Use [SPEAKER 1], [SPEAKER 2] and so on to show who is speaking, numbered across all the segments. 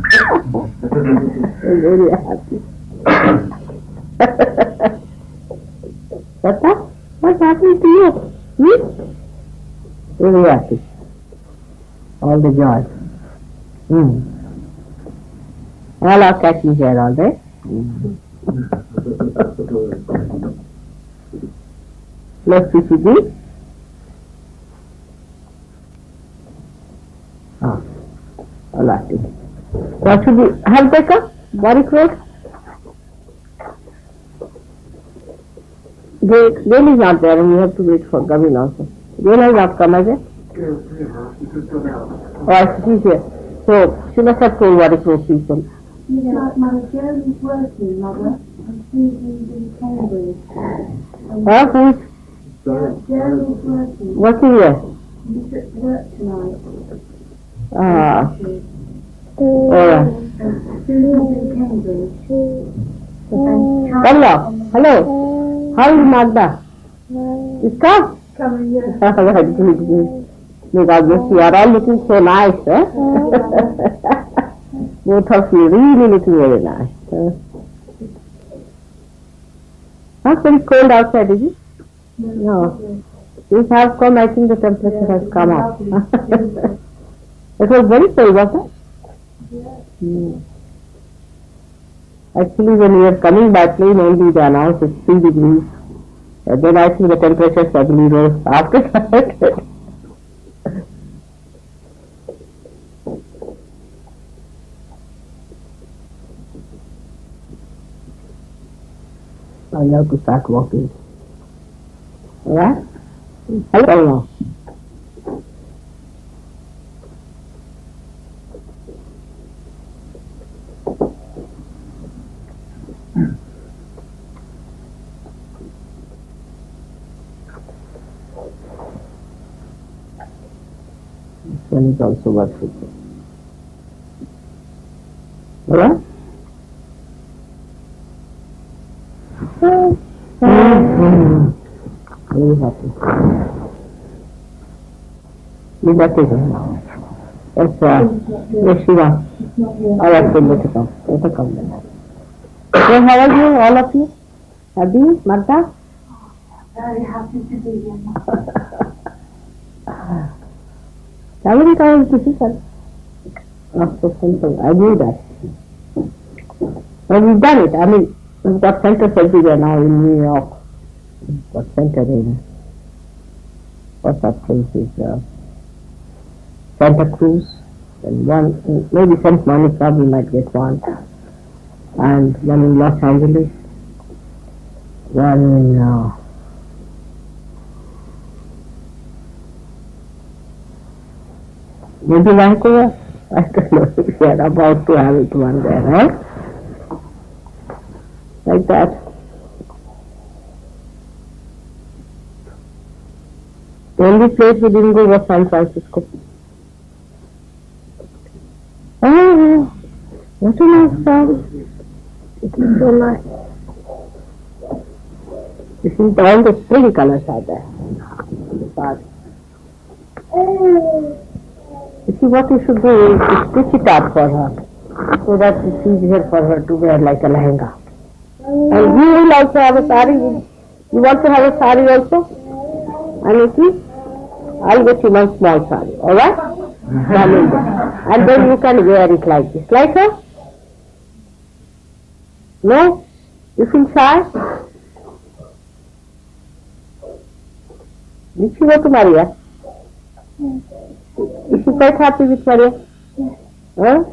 [SPEAKER 1] I'm very happy. What's happening to you? Hmm? Very happy. All the joy. All are catching here all day. Let's see. All active. What should we have taken? Body clothes? Gail is not there and we have to wait for Gavin also. Gail has not come, has it? Oh, she's here. So, she must have told body clothes people.
[SPEAKER 2] Yeah, Mother, Jeremy's working, Mother. And Susie's in Cambridge.
[SPEAKER 1] Who's?
[SPEAKER 2] Jeremy's working.
[SPEAKER 1] Working here?
[SPEAKER 2] He's at work tonight.
[SPEAKER 1] Oh, yeah.
[SPEAKER 2] Susie's in Cambridge.
[SPEAKER 1] Hello. How is Magda? Is come?
[SPEAKER 2] Coming, yeah.
[SPEAKER 1] May God bless you. You are all looking so nice, eh? Both of you really looking very nice. Not very cold outside, is it? No. It has come, I think the temperature has come up. It was very cold, wasn't it? Actually, when we were coming by plane, only they announced it's 3 degrees. Then I think the temperature suddenly rose after that. Now you have to start walking. Alright? Hello now. This one is also worshipful. Alright? Very happy. Linda take it now. Yes, Shiva. All right, let come. Let come then. So how are you, all of you? Happy, Martha?
[SPEAKER 2] Very happy to be here.
[SPEAKER 1] Traveling time is difficult. Not so simple. I knew that. But we've done it. I mean, we've got centers everywhere now in New York. We've got center in what's that place is Santa Cruz, and one maybe St. Monica we might get one, and one in Los Angeles, one in maybe Vancouver. I don't know if we are about to have it one there, right? Like that. The only place we didn't go was San Francisco. Oh, what a nice town. It is so nice. You see, all the spring colors are there. You see, what you should do is stitch it up for her, so that it's easier for her to wear like a lehenga. And you will also have a sari. You want to have a sari also? Aniki? I'll get you one small sari, alright? And then you can wear it like this. Like her? No? You feel shy? Did she go to Maria? Is she quite happy with Maria? Huh?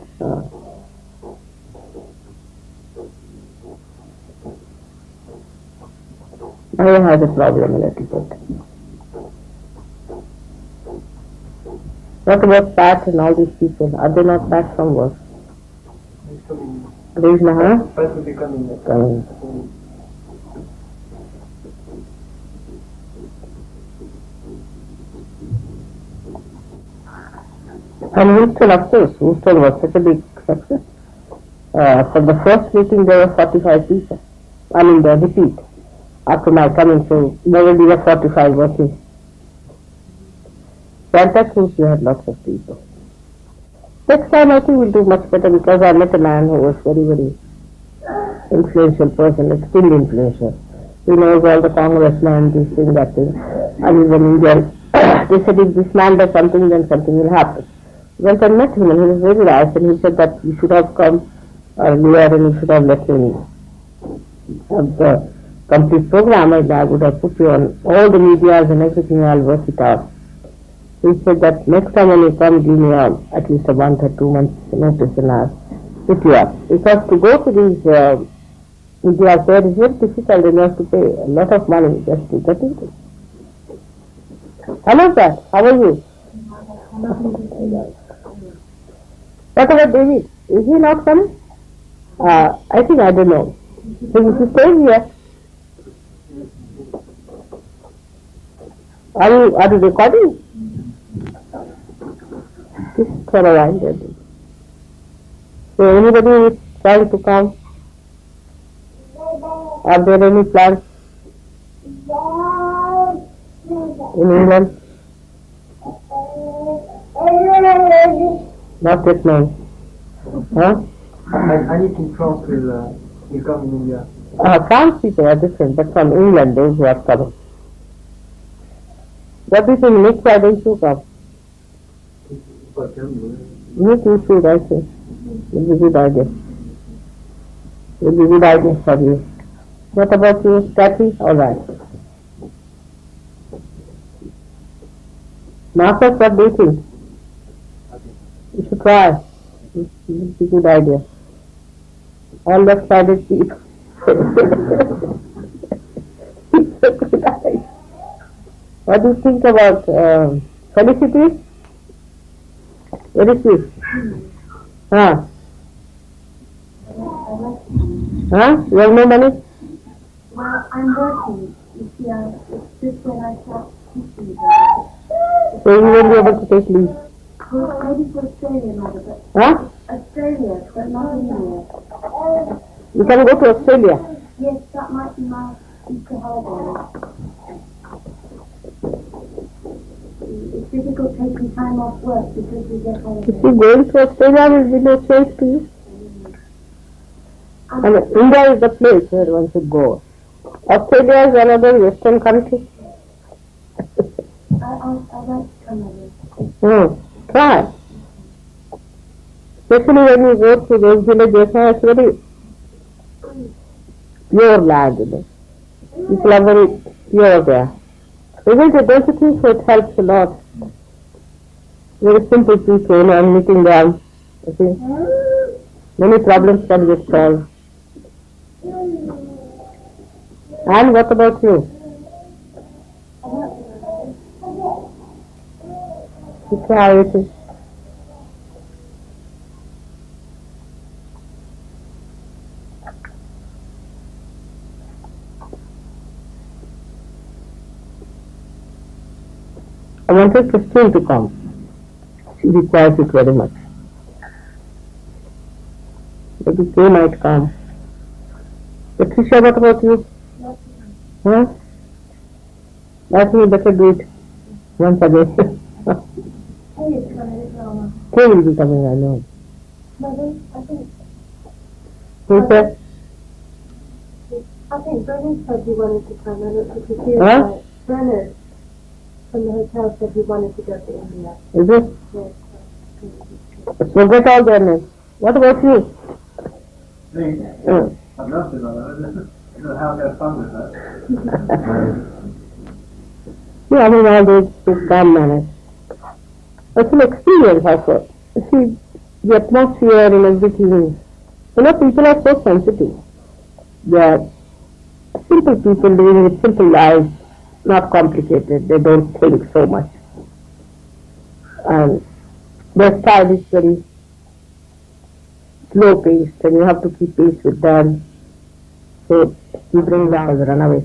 [SPEAKER 1] Maria has a problem a little bit. What about Pat and all these people? Are they not back from work? Krishna, huh?
[SPEAKER 3] Pat will be coming.
[SPEAKER 1] And Houston, of course, Houston was such a big success. For the first meeting there were 45 people. I mean the repeat. After my coming, so there will be the 45 working. Santa Cruz, we had lots of people. Next time I think we'll do much better because I met a man who was very, very influential person, extremely influential. He knows all the congressmen, this thing, that thing. And even Indian, they said if this man does something, then something will happen. Once I met him and he was very nice and he said that you should have come earlier and you should have let me have the complete program and I would have put you on all the medias and everything, I'll work it out. He said that next time when you come, give me at least a month or 2 months notice and I'll put you up. Because to go to these medias there is very difficult and you have to pay a lot of money just to get into it. Hello sir, how are you? What about David? Is he not coming? I think I don't know. So you should stay here. Are you recording? This is for a while, David. So anybody is trying to come? Are there any plans in England? Not yet now. Huh?
[SPEAKER 3] I need to cross with income in India.
[SPEAKER 1] France people are different, but from England, those who are coming. What do you think? Next Friday you come? You too should, I think. It will be a good idea. It will be a good idea for you. What about you, Kathy? All right. Marcus, what do you think? You should try. It will be a good idea. All left-sided people. It's a good idea. What do you think about Felicity? Where is she? Huh? Huh? You have no money?
[SPEAKER 2] Well, I'm working. You see, it's just when I start teaching them.
[SPEAKER 1] So you won't be able to take leave.
[SPEAKER 2] Well, maybe for Australia, Mother, but
[SPEAKER 1] Huh?
[SPEAKER 2] Australia, but not India.
[SPEAKER 1] You can go to Australia.
[SPEAKER 2] Yes, that might be my future holiday. It's difficult taking time off work because we get
[SPEAKER 1] You
[SPEAKER 2] holidays.
[SPEAKER 1] see, going to Australia will be no change to you. And India is the place where one should go. Australia is another Western country.
[SPEAKER 2] I'd like to come over.
[SPEAKER 1] Try. Especially when you go to those villages, it's very pure land, you know. People are very pure there. Isn't it? Don't you think so? It helps a lot. Very simple people, you know, and meeting them. You see, many problems can get solved. And what about you? You try it. I wanted Christine to come. She requires it very much. Maybe they might come. Patricia, what about you? Huh? I think you better do it once again. They will be coming, I know. Who said?
[SPEAKER 2] I think Brennan said he wanted to come. I don't think he feels
[SPEAKER 1] Huh?
[SPEAKER 2] like Brennan from the hotel said he wanted to go to India.
[SPEAKER 1] Is it?
[SPEAKER 2] Yes.
[SPEAKER 1] So get all their names. What about you?
[SPEAKER 3] Me?
[SPEAKER 1] Hmm.
[SPEAKER 3] I'd love to know that. I don't know how to have fun with that.
[SPEAKER 1] Yeah, I mean, all those who come manage. It's an experience also. You see, the atmosphere and everything. You know, people are so sensitive. They are simple people living with simple lives, not complicated. They don't think so much. And their style is very slow paced and you have to keep pace with them. So you bring them as a runaway.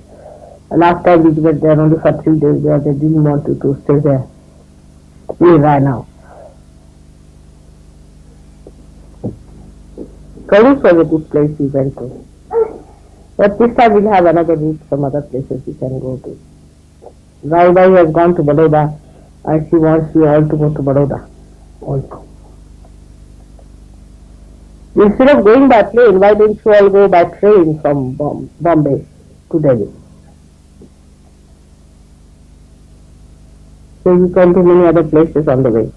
[SPEAKER 1] Last time we were there only for 3 days there, they didn't want to stay there. We ran out. Paris was a good place we went to. But this time we'll have another week, some other places we can go to. Raibai has gone to Baroda and she wants you all to go to Baroda also. Instead of going by plane, why don't you all go by train from Bombay to Delhi? So you can to many other places on the way.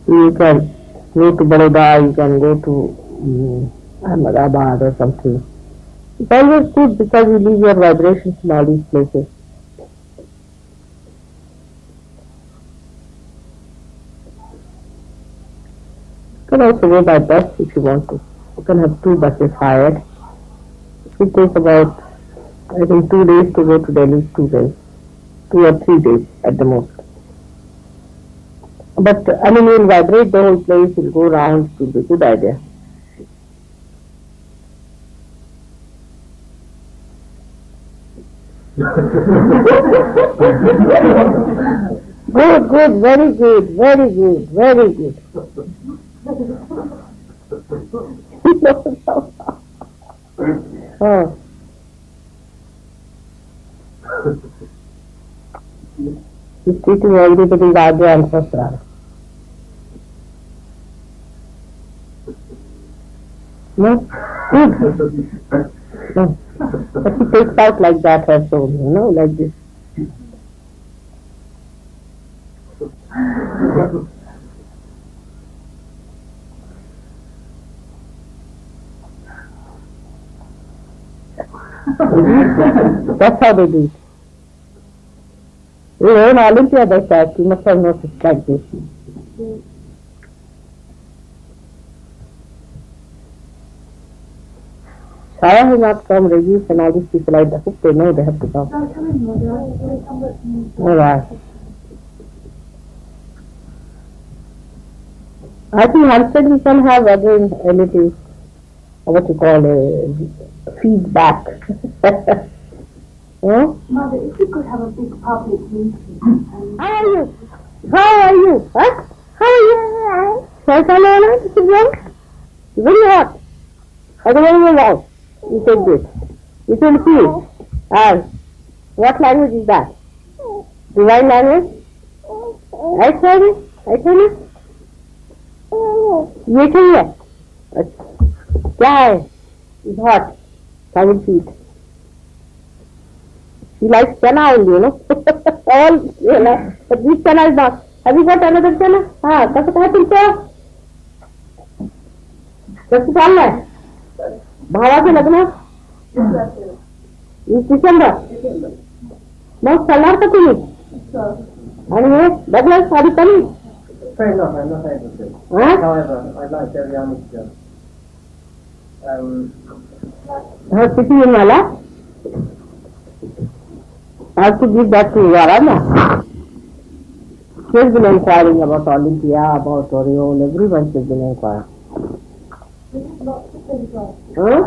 [SPEAKER 1] You can go to Baroda, you can go to Ahmedabad or something. It's always good because you leave your vibrations in all these places. You can also go by bus if you want to. You can have 2 buses hired. It will take about, I think, 2 days to go to Delhi, 2 days. 2 or 3 days at the most. But, I mean, you'll vibrate the whole place, you'll go round, it will be a good idea. Good, very good, very good, very good. Oh. He's treating everybody Radha and Sasra. No? Good. No. But he takes out like that her soul, like this. That's how they do it. You know, in Olympia they said, you must have noticed like this. Shaya has not come, Regis and all these people, I hope they know they have to come. Alright. I think Hampstead we can have again a little, what you call a feedback. Huh?
[SPEAKER 2] Mother, if you could have a big public meeting.
[SPEAKER 1] How are you? How are you? Huh? How are you? Shall I come on? This is young? Very hot. I don't know about. You take this. You can see. And what language is that? Divine language? I tell you. ये चाहिए क्या है it's hot I will see it she likes chana only all but this chana is not have you got another chana कसं काय तुमचं कसं चाललंय भावाचं लग्न डिसेंबर मग चालणार का तुम्ही आणि हे बघलं साडी कमी
[SPEAKER 3] Fair enough, I'm not able to. However, I'd like Ariana to go.
[SPEAKER 1] Her city in Mala. I have to give that to Yarana. She has been inquiring about Olympia, about Oriole, everyone has been inquiring. Huh?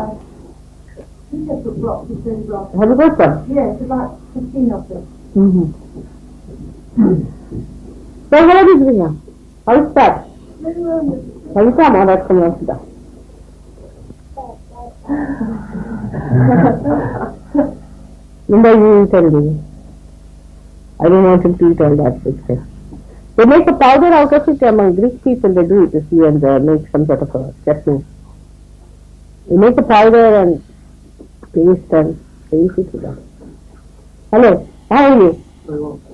[SPEAKER 1] Have you got some?
[SPEAKER 2] Yes, about 15 of them.
[SPEAKER 1] So what is it now? How is that? Have you come or not come on to that? You tell me. I don't want him to eat all that picture. They make a powder out of it among Greek people, they do it, you see, and they make some sort of a chutney. They make a powder and paste and paste it to them. Hello, how are you?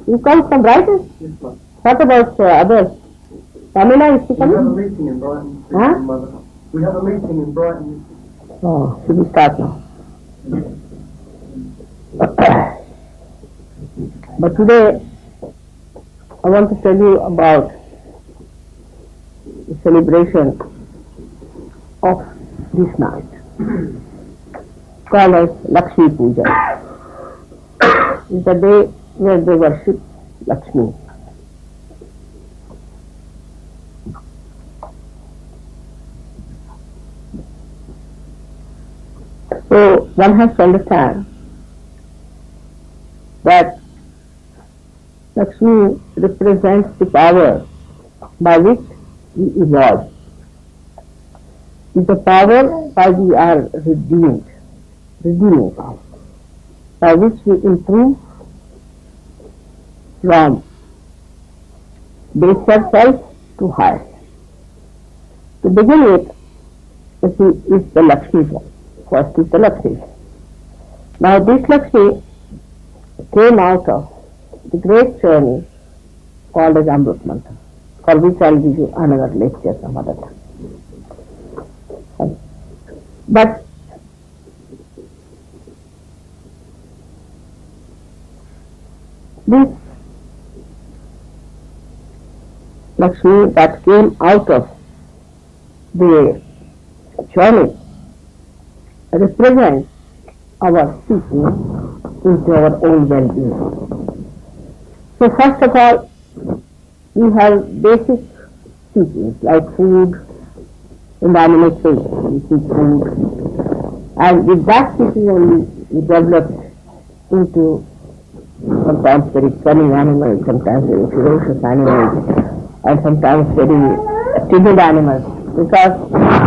[SPEAKER 1] You come from Brighton?
[SPEAKER 3] Yes, ma'am.
[SPEAKER 1] What about others? Pamela, is she
[SPEAKER 3] We have a
[SPEAKER 1] coming?
[SPEAKER 3] meeting in Brighton.
[SPEAKER 1] Huh?
[SPEAKER 3] We have a meeting in Brighton.
[SPEAKER 1] Oh, should we start now? But today, I want to tell you about the celebration of this night, called as Lakshmi Puja. It's the day where they worship Lakshmi. So one has to understand that Lakshmi represents the power by which we evolve. It's the power by we are redeeming power, by which we improve from base herself to higher. To begin with, you see, is the Lakshmi one. First is the Lakshmi. Now this Lakshmi came out of the great journey called as Amrit Mantra, for which I will give you another lecture some other time. But this Lakshmi that came out of the journey represents our seeking into our own well-being. So first of all, we have basic seekings like food. In the animal state, we seek food, and with that seeking only we develop into sometimes very cunning animals, sometimes very ferocious animals, and sometimes very timid animals, because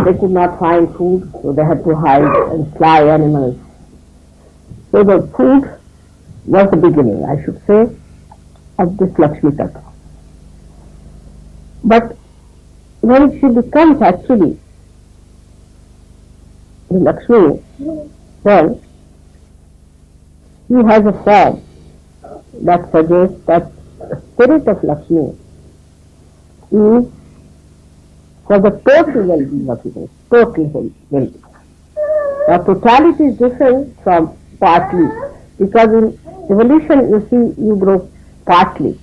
[SPEAKER 1] they could not find food, so they had to hide and fly animals. So the food was the beginning, I should say, of this Lakshmi Tattva. But when she becomes actually the Lakshmi, then she has a form that suggests that the spirit of Lakshmi is for the total well-being of human, total well-being. Now totality is different from partly, because in evolution you see you grow partly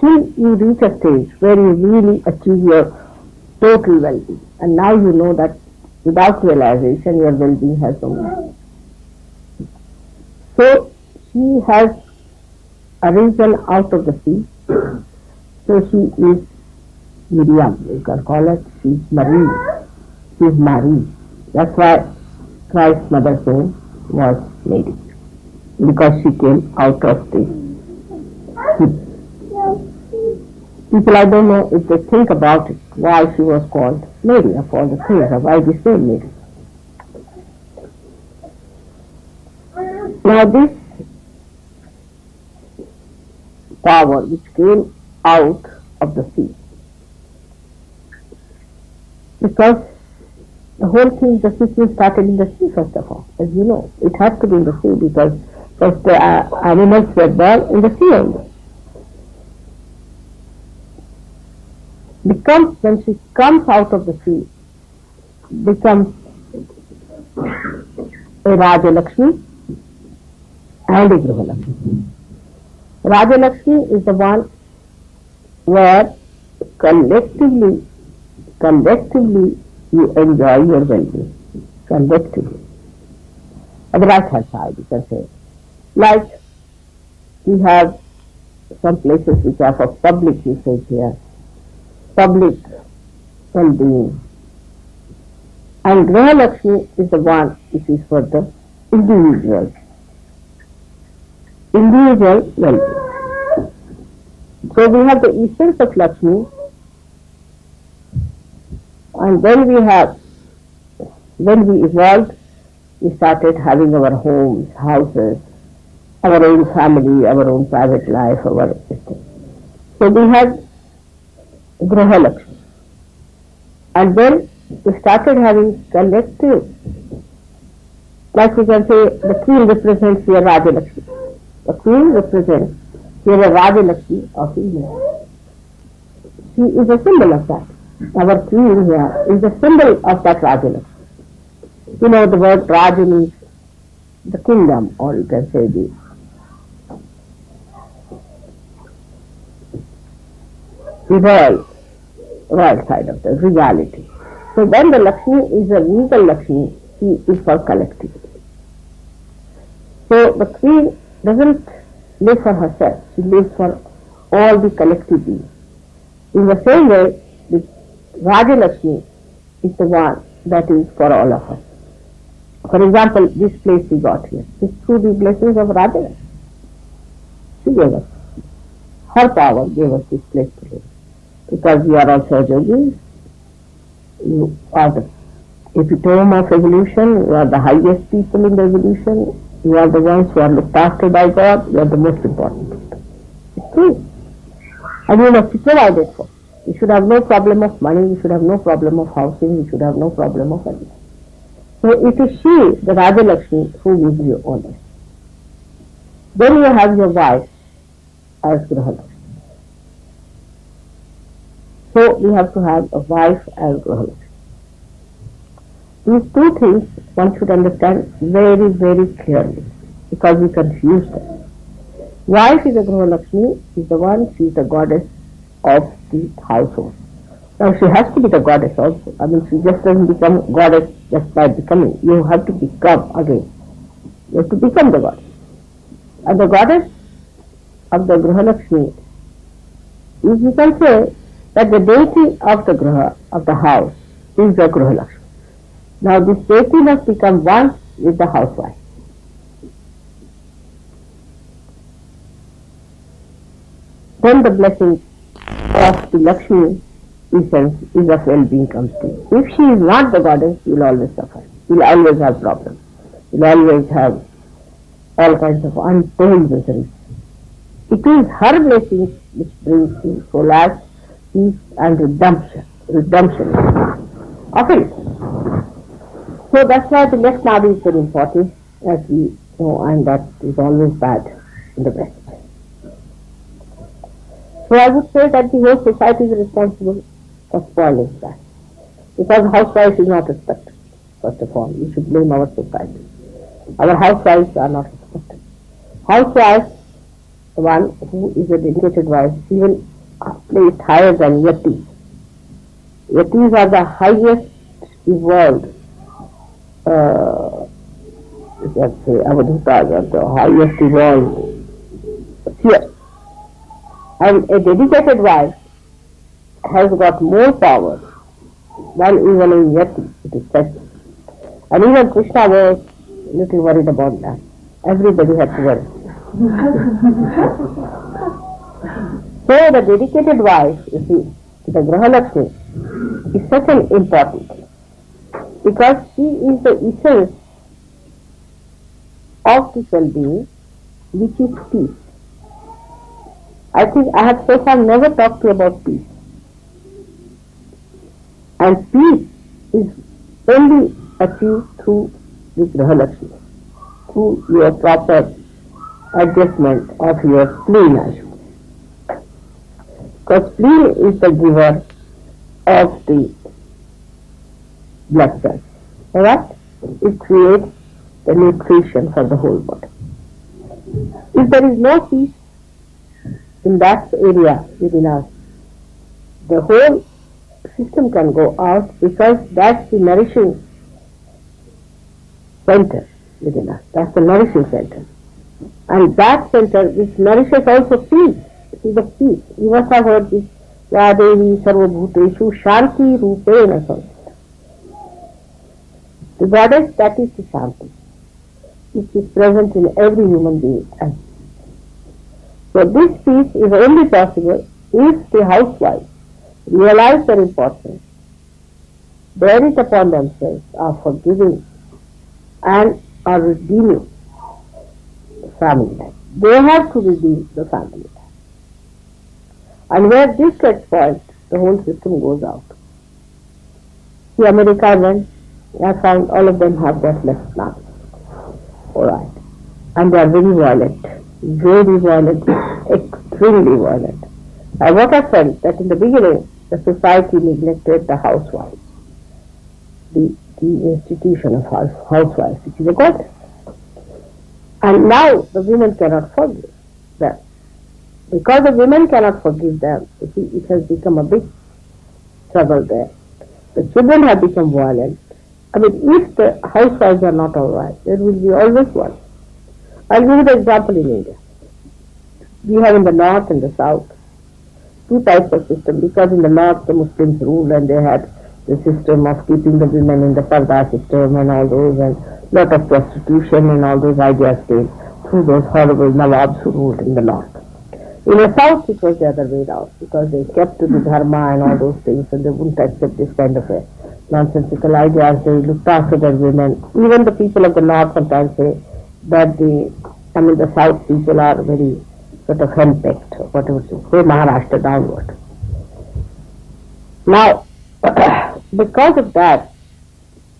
[SPEAKER 1] till you reach a stage where you really achieve your total well-being, and now you know that without realization your well-being has no meaning. So she has arisen out of the sea, so she is Miriam, you can call it, she is Marie, she is Marie. That's why Christ's mother's name was Mary, because she came out of the sea. People, I don't know if they think about it, why she was called Mary of all the things, or why this name Mary. Now this power which came out of the sea, because the whole thing, the system started in the sea first of all, as you know. It has to be in the sea because first the animals were born in the sea only. Becomes, when she comes out of the sea, becomes a Raja Lakshmi and a Griha Lakshmi. Raja Lakshmi is the one where collectively you enjoy your well-being. Collectively. At the right hand side, you can say. Like we have some places which are for public usage here. Public well-being. And Griha Lakshmi is the one which is for the individual well-being. So we have the essence of Lakshmi, and then when we evolved, we started having our homes, houses, our own family, our own private life, our everything. So we had Griha Lakshmi. And then we started having collective, like we can say the queen represents here Raja Lakshmi. The queen represents here a Raja Lakshmi of India. She is a symbol of that. Our queen here is a symbol of that Raja Lakshmi. You know, the word Raja means the kingdom, or you can say the royal side of the reality. So then the Lakshmi is a regal Lakshmi, she is for collective. So the queen doesn't live for herself, she lives for all the collective beings. In the same way, the Raja Lakshmi is the one that is for all of us. For example, this place we got here is through the blessings of Raja Lakshmi. She gave us. Her power gave us this place to live. Because we are also yogis, you are the epitome of evolution, you are the highest people in the evolution, you are the ones who are looked after by God, you are the most important people. It's true. and you must be provided for. You should have no problem of money, you should have no problem of housing, you should have no problem of anything. So it is she, the Raja Lakshmi, who gives you all this. Then you have your wife as Graha Lakshmi. So we have to have a wife as Graha Lakshmi. These two things one should understand very, very clearly, because we confuse them. Wife is a Graha Lakshmi, is the one, she is the goddess of the household. Now she has to be the goddess also. I mean, she just doesn't become goddess just by becoming. You have to become again. You have to become the goddess. And the goddess of the Graha Lakshmi is, you can say, that the deity of the Graha, of the house, is the Graha Lakshmi. Now this deity must become one with the housewife. Then the blessing of the Lakshmi essence is of well-being comes to you. If she is not the goddess, you will always suffer. You will always have problems. You will always have all kinds of untold miseries. It is her blessings which brings you solace, peace and redemption of it. So that's why the left nadi is very important, as we know, and that is always bad in the West. So I would say that the whole society is responsible for spoiling that. Because housewife is not respected, first of all. We should blame our society. Our housewives are not respected. Housewife, the one who is a dedicated wife, even placed higher than yatis. Yatis are the highest evolved, let's say, avadhutas are the highest evolved sphere. And a dedicated wife has got more power than even a yeti, it is said. And even Krishna was a little worried about that. Everybody had to worry. So the dedicated wife, you see, the Graha Lakshmi, is such an important thing, because she is the essence of this well-being, which is peace. I think I have so far never talked to you about peace. And peace is only achieved through the Graha Lakshmi, through your proper adjustment of your spleen. Because spleen is the giver of the blood cells. Alright? It creates the nutrition for the whole body. If there is no peace in that area within us, the whole system can go out, because that's the nourishing center within us. That's the nourishing center. And that center which nourishes also peace. See the peace. You must have heard this. Ya Devi Sarva Bhuteshu Shanti Rupena Samstita. The goddess, that is the Shanti, which is present in every human being. So this peace is only possible if the housewives realize their importance, bear it upon themselves, are forgiving and are redeeming the family life. They have to redeem the family life. And where this gets spoiled, the whole system goes out. See, America went, I found all of them have that left now. Alright. And they are very violent, extremely violent. And what I felt that in the beginning, the society neglected the housewives, the institution of housewives, which is a goddess. And now the women cannot forgive them. Because the women cannot forgive them, you see, it has become a big trouble there. The children have become violent. I mean, if the housewives are not alright, there will be always one. I'll give you the example in India. We have in the north and the south two types of system, because in the north the Muslims ruled and they had the system of keeping the women in the parda system and all those, and lot of prostitution and all those ideas came through those horrible Nawabs who ruled in the north. In the south it was the other way around, because they kept to the dharma and all those things, and they wouldn't accept this kind of a nonsensical ideas. They looked after their women. Even the people of the north sometimes say that the south people are very sort of henpecked, or whatever it is, say Maharashtra downward. Now, because of that,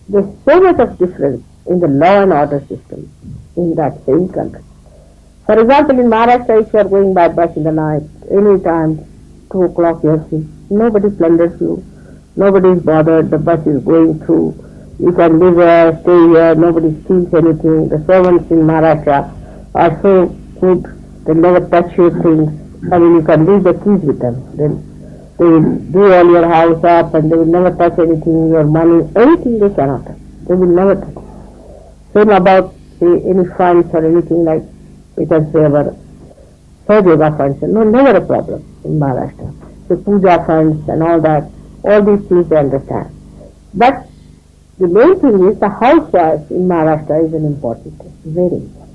[SPEAKER 1] there's so much of difference in the law and order system in that same country. For example, in Maharashtra, if you are going by bus in the night, any time, 2 o'clock you have seen, nobody plunders you, nobody is bothered, the bus is going through, you can live here, stay here, nobody steals anything. The servants in Maharashtra are so good, they never touch your things. I mean, you can leave the keys with them. Then they will do all your house up and they will never touch anything, your money, anything they cannot touch. They will never touch. Same about, say, any funds or anything like, we can say our Yoga funds. No, never a problem in Maharashtra. The puja funds and all that, all these things they understand. But the main thing is the housewife in Maharashtra is an important thing, very important.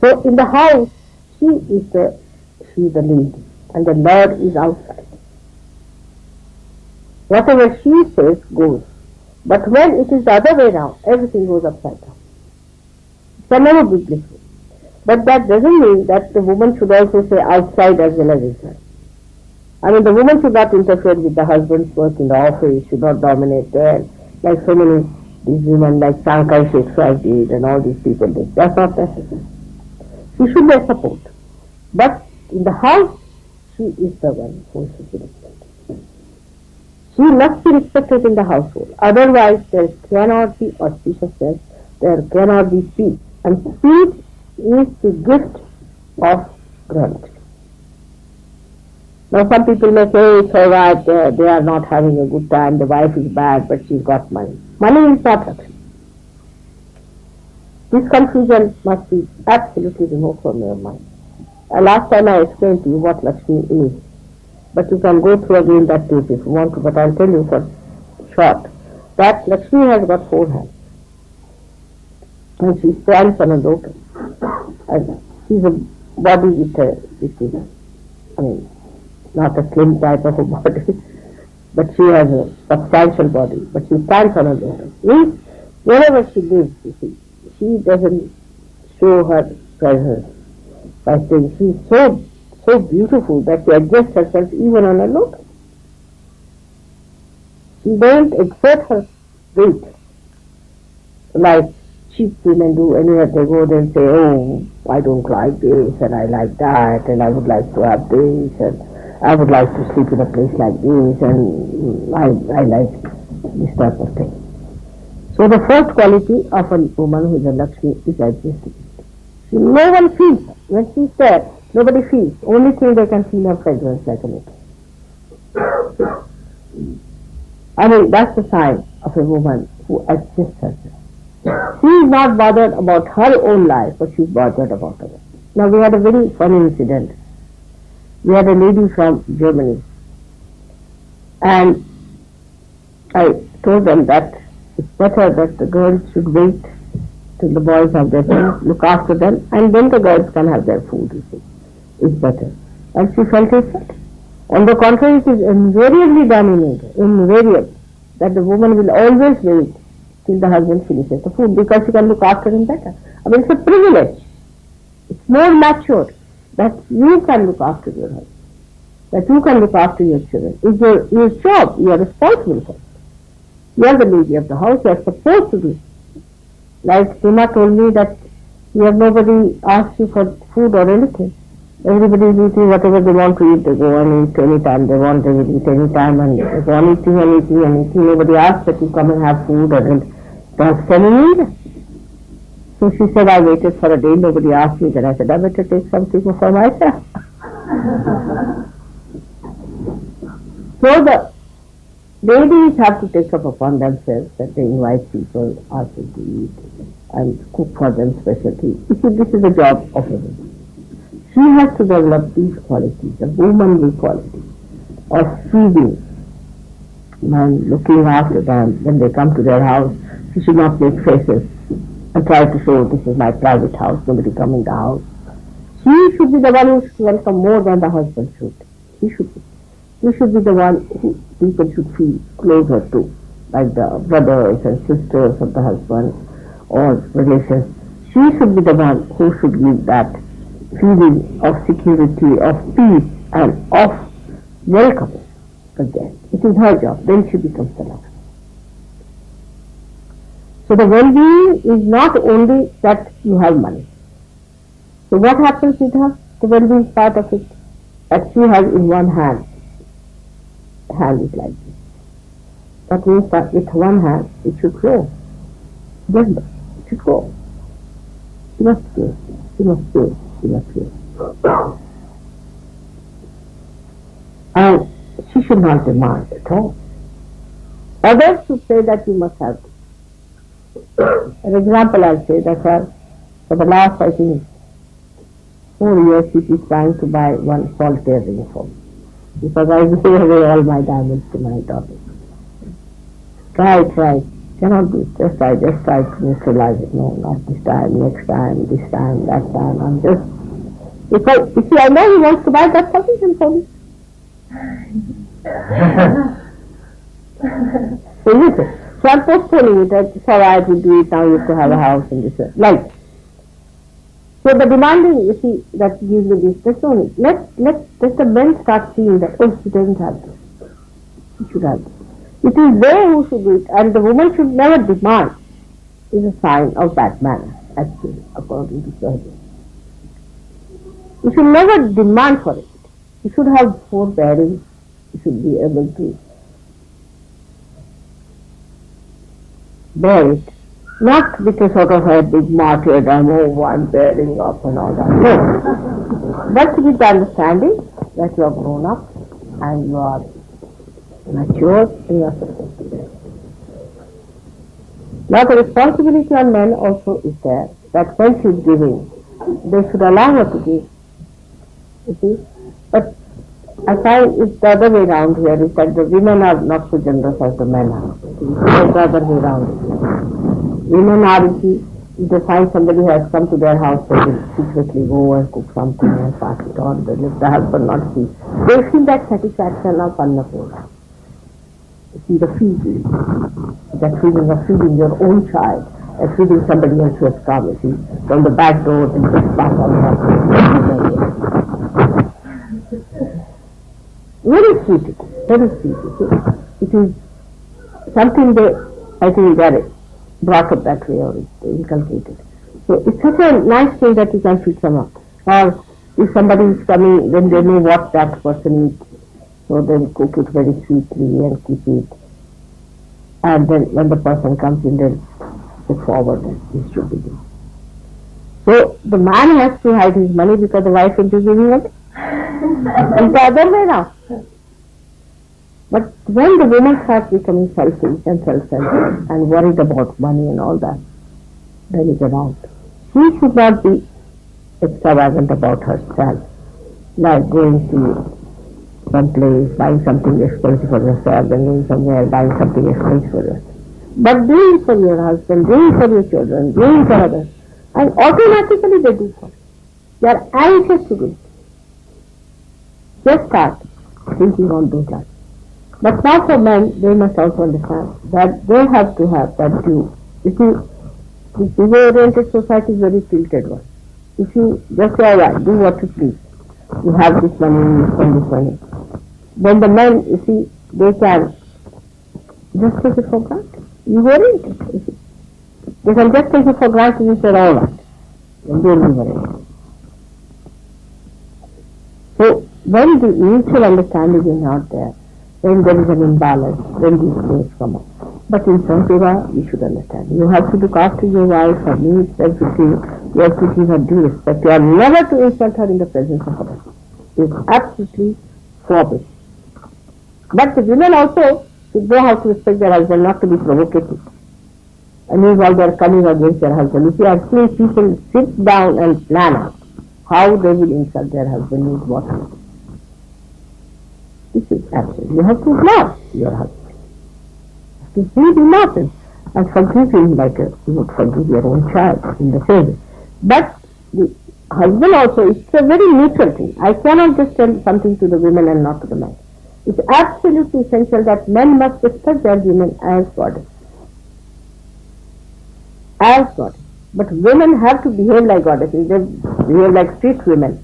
[SPEAKER 1] So in the house, she is the lead and the Lord is outside. Whatever she says goes. But when it is the other way around, everything goes upside down. It can never be blissful. But that doesn't mean that the woman should also say outside as well as inside. I mean, the woman should not interfere with the husband's work in the office, should not dominate there, like so many these women like Sankai Sheikh Saib did and all these people did. That's not necessary. She should be support. But in the house, she is the one who should be respected. She must be respected in the household. Otherwise, there cannot be auspiciousness, there cannot be peace. And peace is the gift of gratitude. Now some people may say it's alright, they are not having a good time, the wife is bad, but she's got money. Money is not Lakshmi. This confusion must be absolutely removed from your mind. Last time I explained to you what Lakshmi is, but you can go through again that tape if you want to, but I'll tell you for short, that Lakshmi has got 4 hands. And she stands on a lotus. And she's a body with a, I mean, not a slim type of a body, but she has a substantial body, but she stands on a lotus. Means, wherever she lives, you see, she doesn't show her presence by saying she's so beautiful that she adjusts herself even on a lotus. She doesn't exert her weight like cheap women do. Anywhere they go, they'll say, oh, I don't like this, and I like that, and I would like to have this, and I would like to sleep in a place like this, and I like this type of thing. So the first quality of a woman who is a Lakshmi is adjustability. No one feels her. When she's there, nobody feels. Only thing they can feel her fragrance like a lotus. I mean, that's the sign of a woman who adjusts herself. She is not bothered about her own life, but she is bothered about others. Now we had a very funny incident. We had a lady from Germany, and I told them that it's better that the girls should wait till the boys have their food, look after them, and then the girls can have their food, you see. It's better. And she felt it better. On the contrary, it is invariably done in India, invariably, that the woman will always wait till the husband finishes the food because she can look after him better. I mean, it's a privilege. It's more mature that you can look after your husband, that you can look after your children. It's your job. You are responsible for it. You are the lady of the house. You are supposed to do it. Like Sima told me that you have nobody asked you for food or anything. Everybody is eating whatever they want to eat. They go and eat any time they want. They will eat any time and they go on eating and eating and eating. Nobody asks that you come and have food or don't tell me either. So she said, I waited for a day. Nobody asked me. Then I said, I better take something for myself. So the ladies have to take up upon themselves that they invite people, ask them to eat and cook for them specialty. You see, this is the job of a woman. She has to develop these qualities, the womanly qualities of feeding and looking after them when they come to their house. She should not make faces and try to show this is my private house, nobody come in the house. She should be the one who should welcome more than the husband should. He should be. He should be the one who people should feel closer to, like the brothers and sisters of the husband or relations. She should be the one who should give that feeling of security, of peace, and of welcome for guest. It is her job. Then she becomes the Lakshmi. So the well-being is not only that you have money. So what happens with her? The well-being part of it, that she has in one hand. The hand is like this. That means that with one hand it should grow. Remember, it should grow. She must give, she must give, she must give. And she should not demand at all. Others should say that you must have this. For example, I'll say that for the last, I think, 4 years she is trying to buy one solitaire ring for me. Because I gave away all my diamonds to my daughter. Try, cannot do it. Just try to neutralize it. No, not this time, next time, this time, that time. I'm just, you see, I know he wants to buy that sufficient for me. So I'm postponing it. It's alright, we do it now, you have to have a house and this. Like. So the demanding, you see, that gives me this, that's only. Let the men start seeing that, oh, she doesn't have this. She should have this. It is they who should do it, and the woman should never demand. Is a sign of bad manner, actually, according to Sahaj. You should never demand for it. You should have forbearing. You should be able to bear it. Not because sort of a big martyrdom, oh, I'm bearing up and all that. No. But with the understanding that you are grown up and you are mature and you are supposed to bear. Now the responsibility on men also is there, that when she is giving, they should allow her to give. You see? But I find it's the other way around here, is that the women are not so generous as the men are. It's the other way around. Women are, if they find somebody who has come to their house, they will secretly go and cook something and pass it on. They let the husband not see. They feel that satisfaction of Annapurna. You see the feeling, that feeling of feeding your own child, and feeding somebody else who has come, you see, from the back door and just pass on that. Very sweet, very sweet. It is something they, I think, they are brought up that way or it's inculcated. So it's such a nice thing that you can feed someone. Or if somebody is coming, then they know what that person eats. So they'll cook it very sweetly and keep it. And then when the person comes in, they'll look forward and this should be done. So the man has to hide his money because the wife will be giving money. It's the other way now. But when the woman starts becoming selfish and self-centered and worried about money and all that, then it's wrong. She should not be extravagant about herself, like going to some place, buying something expensive for yourself, and going somewhere, buying something expensive for yourself. But do it for your husband, do it for your children, do it for others. And automatically they do so. They are anxious to do it. Just start thinking on those lines. But now for men, they must also understand that they have to have that due. You see, the ego-oriented society is very tilted one. If you just say, alright, do what you please. You have this money, you spend this money. Then the men, you see, they can just take it for granted. Ego-oriented, you see. They can just take it for granted and say, alright. And they'll be worried. So, when the mutual understanding is not there, then there is an imbalance, then these things come up. But in Sankeva, you should understand. You have to look after your wife, her needs, everything. You have to give her due respect. You are never to insult her in the presence of others. It is absolutely forbidden. But the women also should know how to respect their husband, not to be provocative. And meanwhile they are coming against their husband. You see, I've seen people sit down and plan out how they will insult their husband with what. This is absolutely. You have to love your husband. You have to feed him up and forgive him like you would forgive your own child in the same way. But the husband also, it's a very neutral thing. I cannot just tell something to the women and not to the men. It's absolutely essential that men must respect their women as goddess. As goddess. But women have to behave like goddesses. They behave like street women.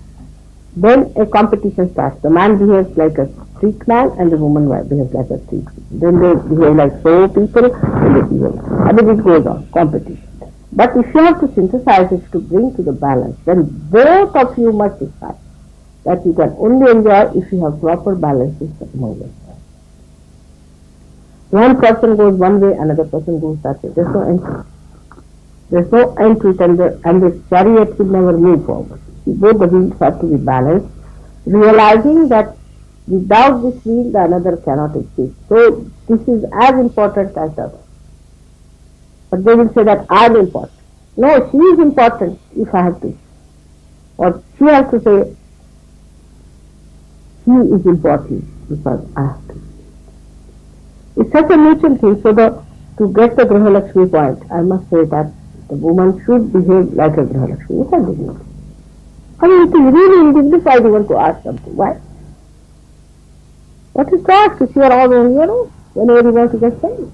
[SPEAKER 1] Then a competition starts. The man behaves like a street man and the woman behaves like a street woman. Then they behave like so people and they behave. And then it goes on, competition. But if you have to synthesize it to bring to the balance, then both of you must decide that you can only enjoy if you have proper balances among yourselves. One person goes one way, another person goes that way. There's no end. There's no end to it, and the chariot will never move forward. Both the wheels have to be balanced, realizing that without this wheel, the another cannot exist. So this is as important as the other. But they will say that I'm important. No, she is important if I have to. Or she has to say, he is important because I have to. It's such a mutual thing. So to get the Grihalakshmi point, I must say that the woman should behave like a Grihalakshmi. It's a dignity. I mean, it is really indignified even to ask something. Why? What is to ask if you are all on your own whenever you want to get saved?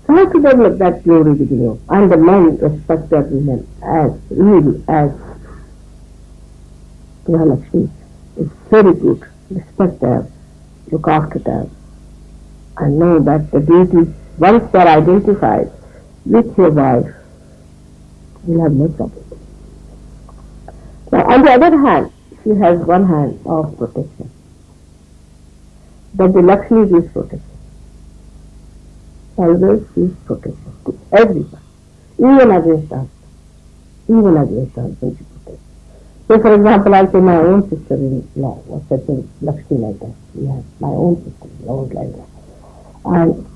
[SPEAKER 1] So how to develop that glory within you? And the men respect their women as really as Grihalakshmi. It's very good. Respect them, look after them, and know that the duties, once they are identified with your wife, you'll have no trouble. Now, on the other hand, she has one hand of protection. That the Lakshmi gives protection. Always gives protection to everyone, even against us. Even against us, she protects. So, for example, I'll say my own sister-in-law was such a Lakshmi like that. Yes, my own sister-in-law was like that. And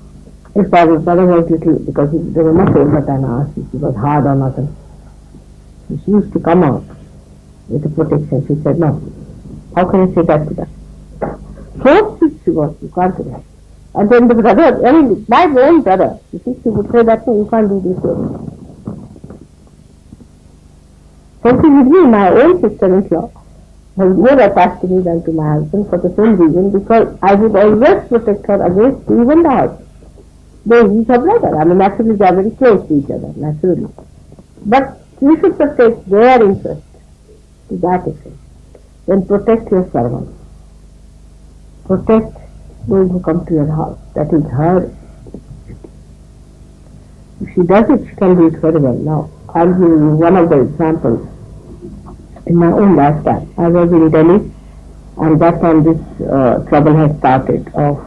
[SPEAKER 1] if my brother was little, because they were much older than us, she was hard on us. And she used to come out with the protection. She said, no, how can I say that to them? First she was, you can't do that. And then the brother, I mean, my own brother, you see, she would say that, no, you can't do this. So she with me, my own sister-in-law, was more attached to me than to my husband for the same reason, because I would always protect her against even the husband. They each are brother. I mean, naturally they are very close to each other, naturally. But you should protect their interest to that extent. Then protect your servants. Protect those who come to your house. That is her. If she does it, she can do it very well. Now, I'll give you one of the examples in my own lifetime. I was in Delhi, and that time this trouble had started of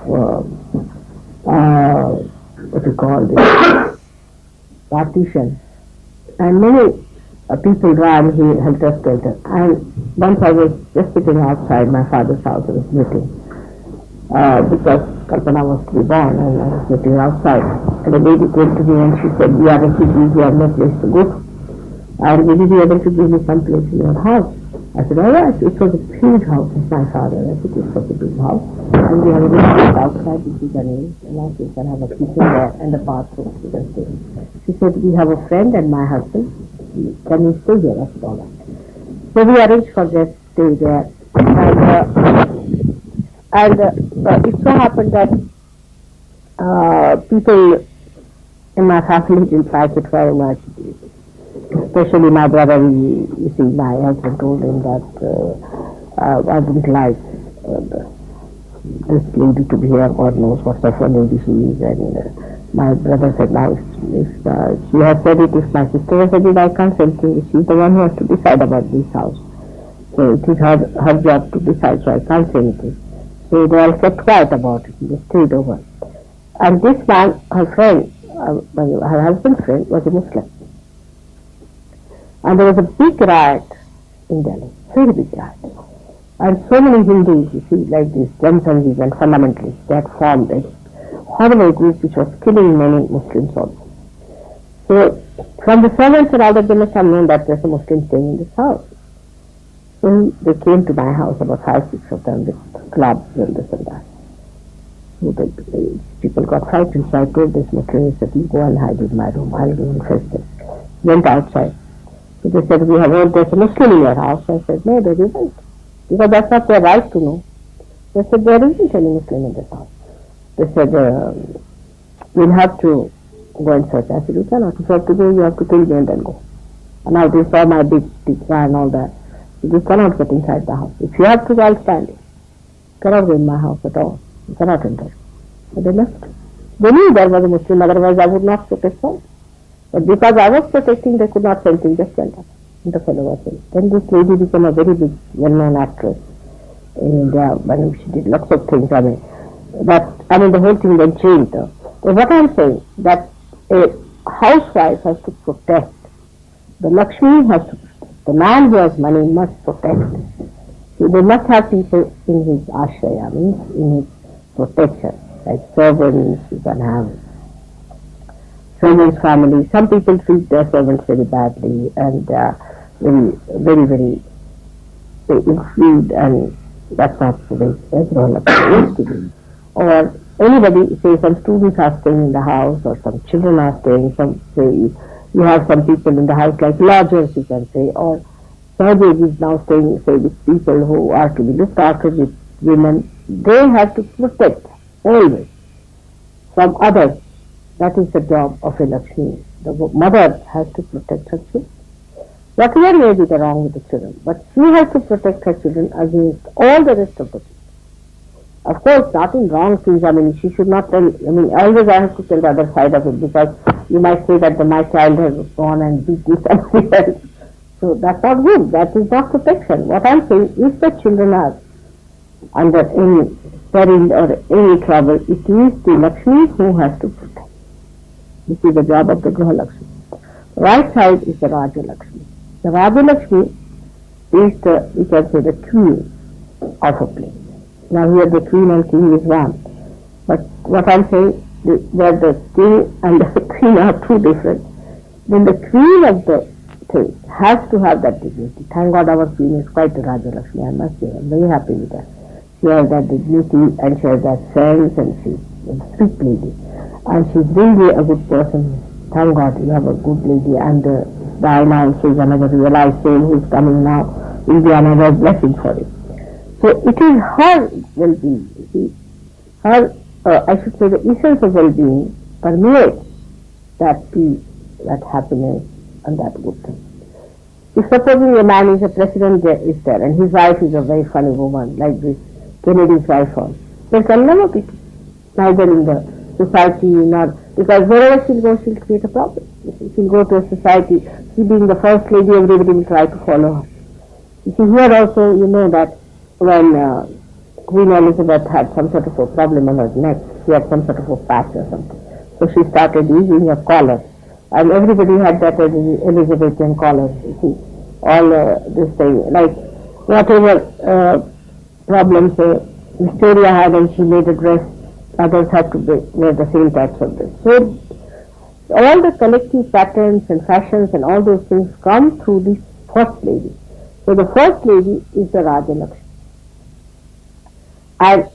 [SPEAKER 1] what you call this partition, and many people ran here helter-skelter. And once I was just sitting outside my father's house, I was knitting because Kalpana was to be born, and I was sitting outside. And a lady came to me and she said, "We are refugees, we have no place to go. And will you be able to give me some place in your house?" I said, "Oh yes, it was a huge house of my father. I said, it was a big house. And we have a little place outside which is arranged, and also you can have a kitchen there and a bathroom you can stay." She said, "We have a friend and my husband. Can you stay here?" I said, "All right." So we arranged for their stay there. And it so happened that people in my family didn't like it very much. Especially my brother, you see, my husband told him that I didn't like this lady to be here. God knows what sort of a lady she is. And my brother said, "Now, if she has said it, if my sister has said it, I can't say anything. She's the one who has to decide about this house. So it is her job to decide, so I can't say anything." So they all kept quiet about it. They stayed over. And this man, her friend, her husband's friend, was a Muslim. And there was a big riot in Delhi, very big riot. And so many Hindus, you see, like these Jansanghis and fundamentalists, they had formed a horrible group which was killing many Muslims also. So from the servants and all that, they must have known that there's a Muslim staying in this house. So they came to my house, about 5-6 of them, with clubs and this and that. So the people got frightened, so I told this Muslim, he said, "You go and hide in my room, I'll go and fetch them." Went outside. So they said, "There's a Muslim in your house." I said, "No, there isn't. Because that's not their right to know." They said, "There isn't any Muslim in this house." They said, "We'll have to go and search. I said, you cannot. If you have to go, you have to kill me and then go. And now they saw my big tikka and all that. You cannot get inside the house. If you have to, I'll stand it. You cannot go in my house at all. You cannot enter. So they left. They knew there was a Muslim, otherwise I would not protest them. But because I was protecting, they could not say anything, just went up. And the fellow was saying. Then this lady became a very big, well-known actress in India. She did lots of things. The whole thing then changed. But what I'm saying, that a housewife has to protect. The Lakshmi has to protect. The man who has money must protect. So they must have people in his ashraya, means in his protection. Like servants, you can have servants' family. Some people treat their servants very badly and very intrude, and that's not the way everyone used to be. Or anybody, say some students are staying in the house or some children are staying, you have some people in the house like lodgers, you can say, or Sahajeg is now staying, say, with people who are to be looked after, with women. They have to protect always from others. That is the job of a Lakshmi. The mother has to protect her children. Whatever may be the wrong with the children, but she has to protect her children against all the rest of the people. Of course, not in wrong things. She should not tell. Always I have to tell the other side of it, because you might say that my child has gone and beaten somebody else. So that's not good. That is not protection. What I'm saying, if the children are under any peril or any trouble, it is the Lakshmi who has to protect. This is the job of the Griha Lakshmi. Right side is the Raja Lakshmi. The Raja Lakshmi is the, you can say, the queen of a place. Now here the queen and king is one. But what I'm saying, where the king and the queen are two different, then the queen of the thing has to have that dignity. Thank God our queen is quite a Raja Lakshmi, I must say. I'm very happy with her. She has that dignity and she has that sense, and she's a sweet lady. And she's really a good person. Thank God you have a good lady, and Diana also is another realized soul who is coming now. Will be another blessing for it. So it is her well-being. I should say the essence of well-being permeates that peace, that happiness, and that good thing. If supposing a man is a president is there, and his wife is a very funny woman, like this Kennedy's wife was, there can never be peace, neither in the society nor, because wherever she'll go, she'll create a problem. She'll go to a society, she being the first lady, everybody will try to follow her. You see, here also, you know that when Queen Elizabeth had some sort of a problem on her neck, she had some sort of a patch or something. So she started using a collar. And everybody had that Elizabethan collar, you see. All this thing, like whatever problems Victoria had and she made a dress, others had to wear the same types of dress. So all the collective patterns and fashions and all those things come through the first lady. So the first lady is the Raja Lakshmi. And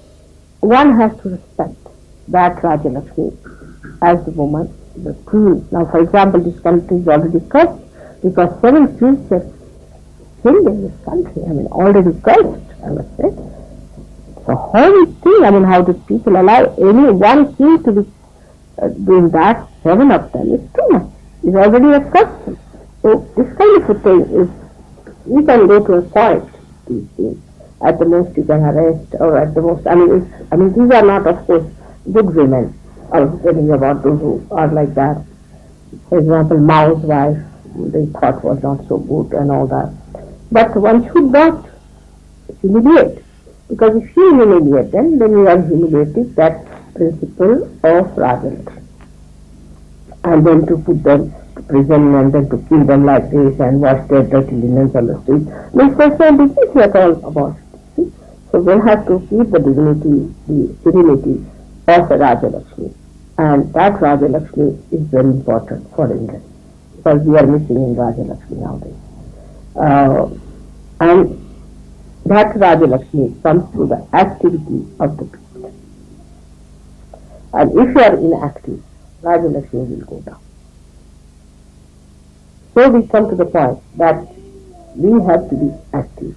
[SPEAKER 1] one has to respect that Raja Lakshmi as the woman, the queen. Now, for example, this country is already cursed because 7 queens have killed in this country. Already cursed, I must say. So how is thing? How do people allow any one king to be doing that? 7 of them is too much. It's already a custom. So this kind of a thing is, you can go to a point, these things. At the most you can arrest, or at the most, these are not, of course, good women. I was telling about those who are like that. For example, Mao's wife, they thought was not so good and all that. But one should not humiliate, because if you humiliate them, then you are humiliating that principle of Raja Lakshmi. And then to put them to prison and then to kill them like this and wash their dirty linens on the street, means there's no dignity at all about it. So one has to keep the dignity, the serenity of the Raja Lakshmi. And that Raja Lakshmi is very important for India, because we are missing in Raja Lakshmi nowadays. And that Raja Lakshmi comes through the activity of the people. And if you are inactive, Raja Lakshmi will go down. So we come to the point that we have to be active.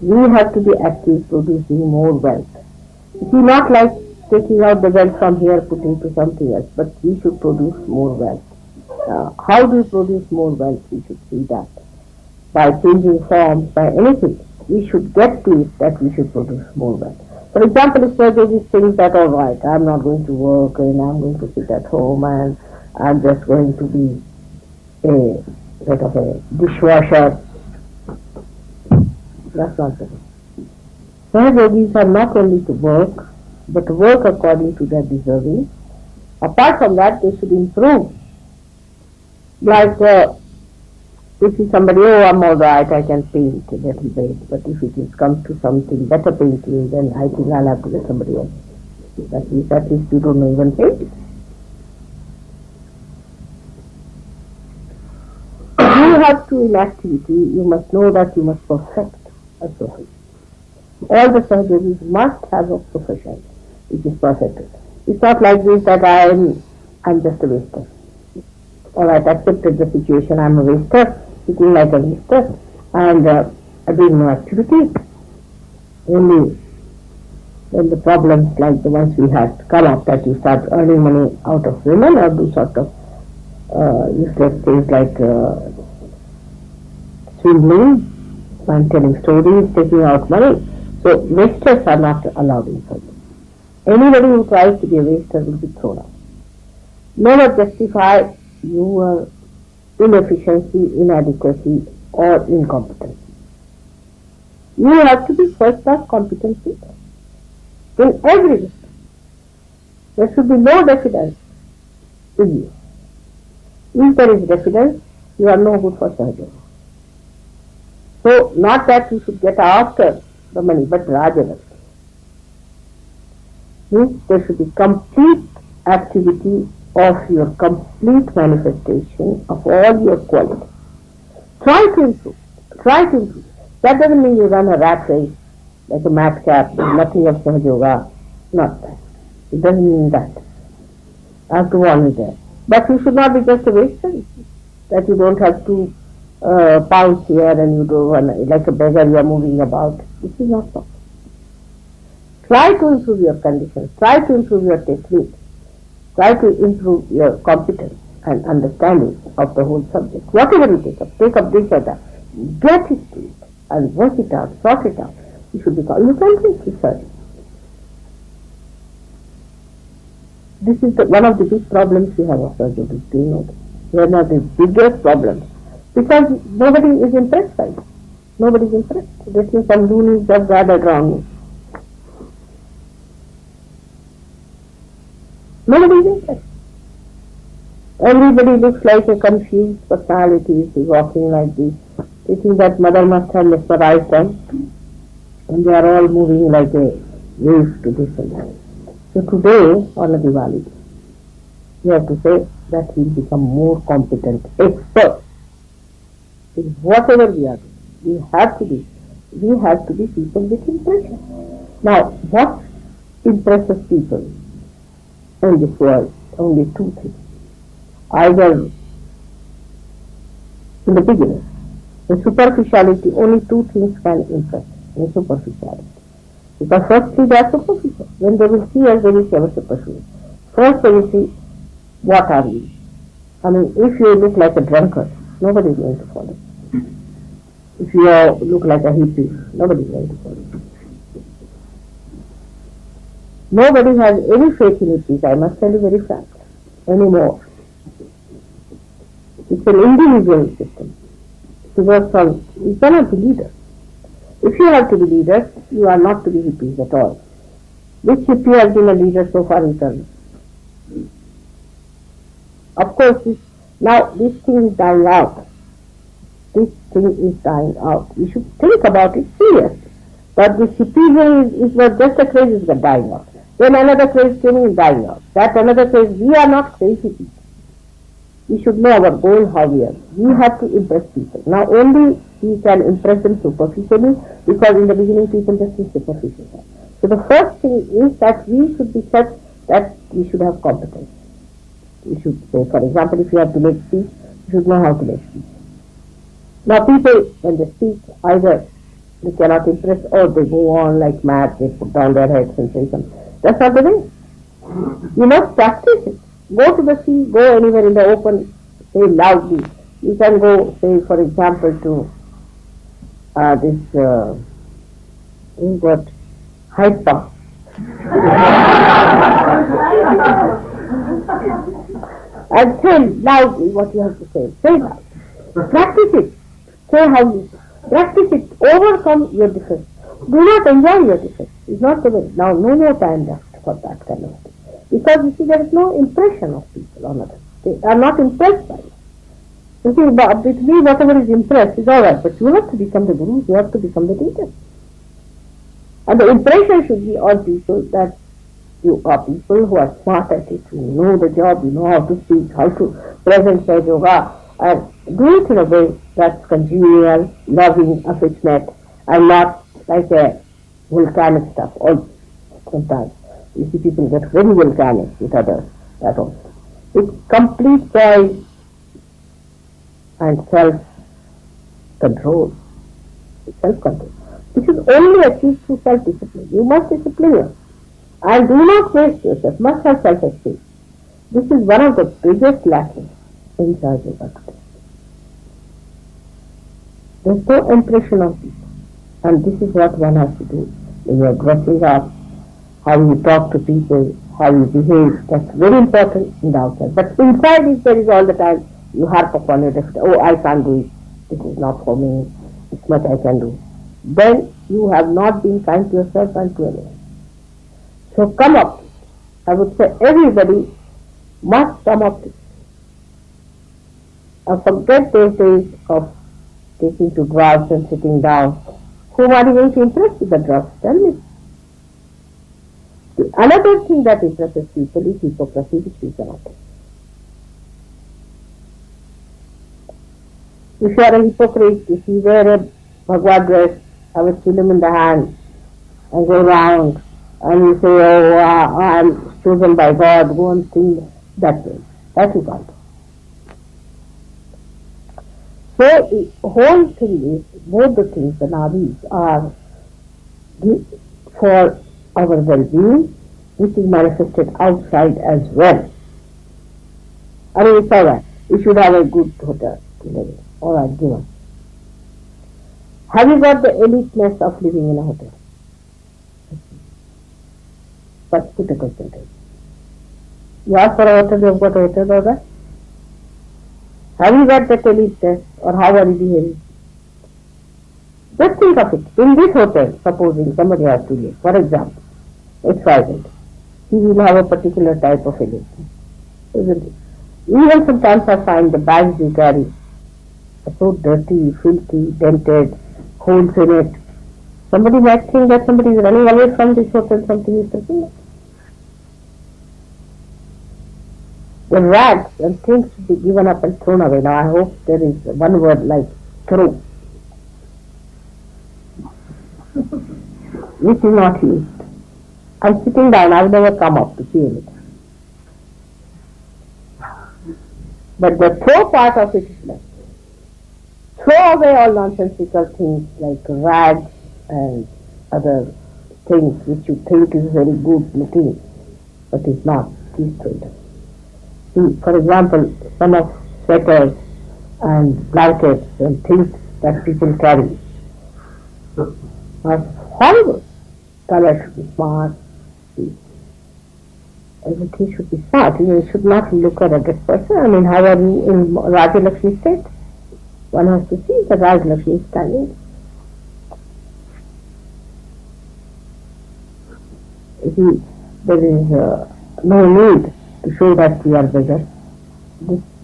[SPEAKER 1] We have to be active, producing more wealth. It is not like taking out the wealth from here, putting to something else, but we should produce more wealth. How do we produce more wealth? We should see that. By changing forms, by anything, we should get to it that we should produce more wealth. For example, if Swadeji thinks that, all right, I'm not going to work and I'm going to sit at home and I'm just going to be a sort of a dishwasher, that's not the way. Sahajogis are not only to work, but to work according to their deserving. Apart from that, they should improve. Like, if you somebody, oh, I'm all right, I can paint a little bit, but if it comes to something better painting, then I think I'll have to get somebody else. At least you don't even paint. You have to, in activity, you must know that you must perfect a profession. All the Sahajogis must have a profession which is perfected. It's not like this that I'm just a waster. All right, accepted the situation, I'm a waster, sitting like a waster, and doing no activity. Only when the problems like the ones we had come up, that you start earning money out of women or do sort of useless things like swindling and telling stories, taking out money. So wasters are not allowed in service. Anybody who tries to be a waster will be thrown out. Never justify your inefficiency, inadequacy or incompetency. You have to be first-class competency in every respect. There should be no diffidence in you. If there is diffidence, you are no good for Sahaja. So, not that you should get after the money, but Rajanas. Means there should be complete activity of your complete manifestation of all your qualities. Try to improve. Try to improve. That doesn't mean you run a rat race like a madcap, nothing of Sahaja Yoga. Not that. It doesn't mean that. After all is there. But you should not be just a waster. That you don't have to pounce here and you do like a beggar you are moving about. This is not possible. Try to improve your conditions. Try to improve your technique. Try to improve your competence and understanding of the whole subject. Whatever you take up this or that, get it to it and work it out, sort it out. You should become, you can think research. This is one of the big problems we have of surgery. Do you know that? One of the biggest problems. Because nobody is impressed by it. Nobody is impressed. This is some loonies just gathered around me. Nobody is impressed. Everybody looks like a confused personality, walking like this. They think that mother must have mesmerized them, and they are all moving like a wave to this and that. So today, on a Diwali, you have to say that he will become more competent, expert in whatever we are doing. We have to be people with impression. Now, what impresses people in this world? Only two things. Either in the beginning, in superficiality, only two things can impress in superficiality. Because firstly they are superficial. When they will see us, they will see our superficial. First they will see, what are we? I mean, if you look like a drunkard, nobody is going to follow. If you look like a hippie, nobody is going to follow. Nobody has any faith in hippies, I must tell you very frankly, anymore. It's an individual system. You cannot be leaders. If you have to be leaders, you are not to be hippies at all. Which hippie has been a leader so far in terms? Of course, now this thing is dying out. This thing is dying out. We should think about it seriously. But this hippie was just a craze is dying out. Then another craze came in dying out. That another craze, we are not crazy people. We should know our goal, how we are. We have to impress people. Now only we can impress them superficially, because in the beginning people just think superficial. So the first thing is that we should be such that we should have competence. We should say, for example, if you have to make speech, you should know how to make speech. Now people, when they speak, either they cannot impress or they go on like mad, they put down their heads and say something. That's not the way. You must practice it. Go to the sea, go anywhere in the open, say loudly. You can go, say, for example, to what, Hyde Park. And say loudly what you have to say. Say loud. Practice it. Say how you practice it. Overcome your defense. Do not enjoy your defense. It's not the way. Now, no more time left for that kind of thing. Because you see, there is no impression of people on others. They are not impressed by it. You see, with me, whatever is impressed is alright, but you have to become the guru, you have to become the teacher. And the impression should be on people that you are people who are smart at it, you know the job, you know how to speak, how to present your yoga, and do it in a way that's congenial, loving, affectionate, and not like a volcanic stuff. Or sometimes you see people get very volcanic with others. That also. It's complete joy and self-control. Self-control. This is only achieved through self-discipline. You must discipline yourself. And do not waste yourself. Must have self-esteem. This is one of the biggest lessons in Sahaja Yoga today. There is no impression of people. And this is what one has to do. When you are dressing up, how you talk to people, how you behave, that's very important in the outside. But inside if there is all the time, you harp upon your different, oh, I can't do it, it is not for me, it's much I can do. Then you have not been kind to yourself and to others. So come up. I would say everybody must come up to it. And forget those days of taking to drugs and sitting down. Whom are you going to impress with the drugs? Tell me. Another thing that impresses people is hypocrisy, which we cannot take. If you are a hypocrite, if you wear a Bhagavad dress, have a film in the hand, and go around, and you say, oh, I am chosen by God, go and sing that way. That you can't. So the whole thing is, both the things, the nadis, are for our well-being, which is manifested outside as well. I mean, it's alright. You should have a good hotel to live in. Alright, give us. Have you got the eliteness of living in a hotel? But put a question. You ask for a hotel, you have got a hotel, alright? Have you got that eliteness, or how are you behaving? Just think of it. In this hotel, supposing somebody has to live, for example, it's private. He will have a particular type of eliteness, isn't it? Even sometimes I find the bags you carry are so dirty, filthy, dented, holes in it. Somebody might think that somebody is running away from this hotel, something is taking it. The rags and things should be given up and thrown away. Now I hope there is one word like throw, which is not used. I'm sitting down, I've never come up to see anything. But the throw part of it is left. Throw away all nonsensical things like rags and other things which you think is very good looking, but is not. Please throw it away. See, for example, some of sweaters and blankets and things that people carry are horrible. Color should be smart. Everything should be smart. You should not look a rugged person. I mean, how are you in Raja Lakshmi state? One has to see that Raja Lakshmi is standing. See, there is no need to show that we are beggars.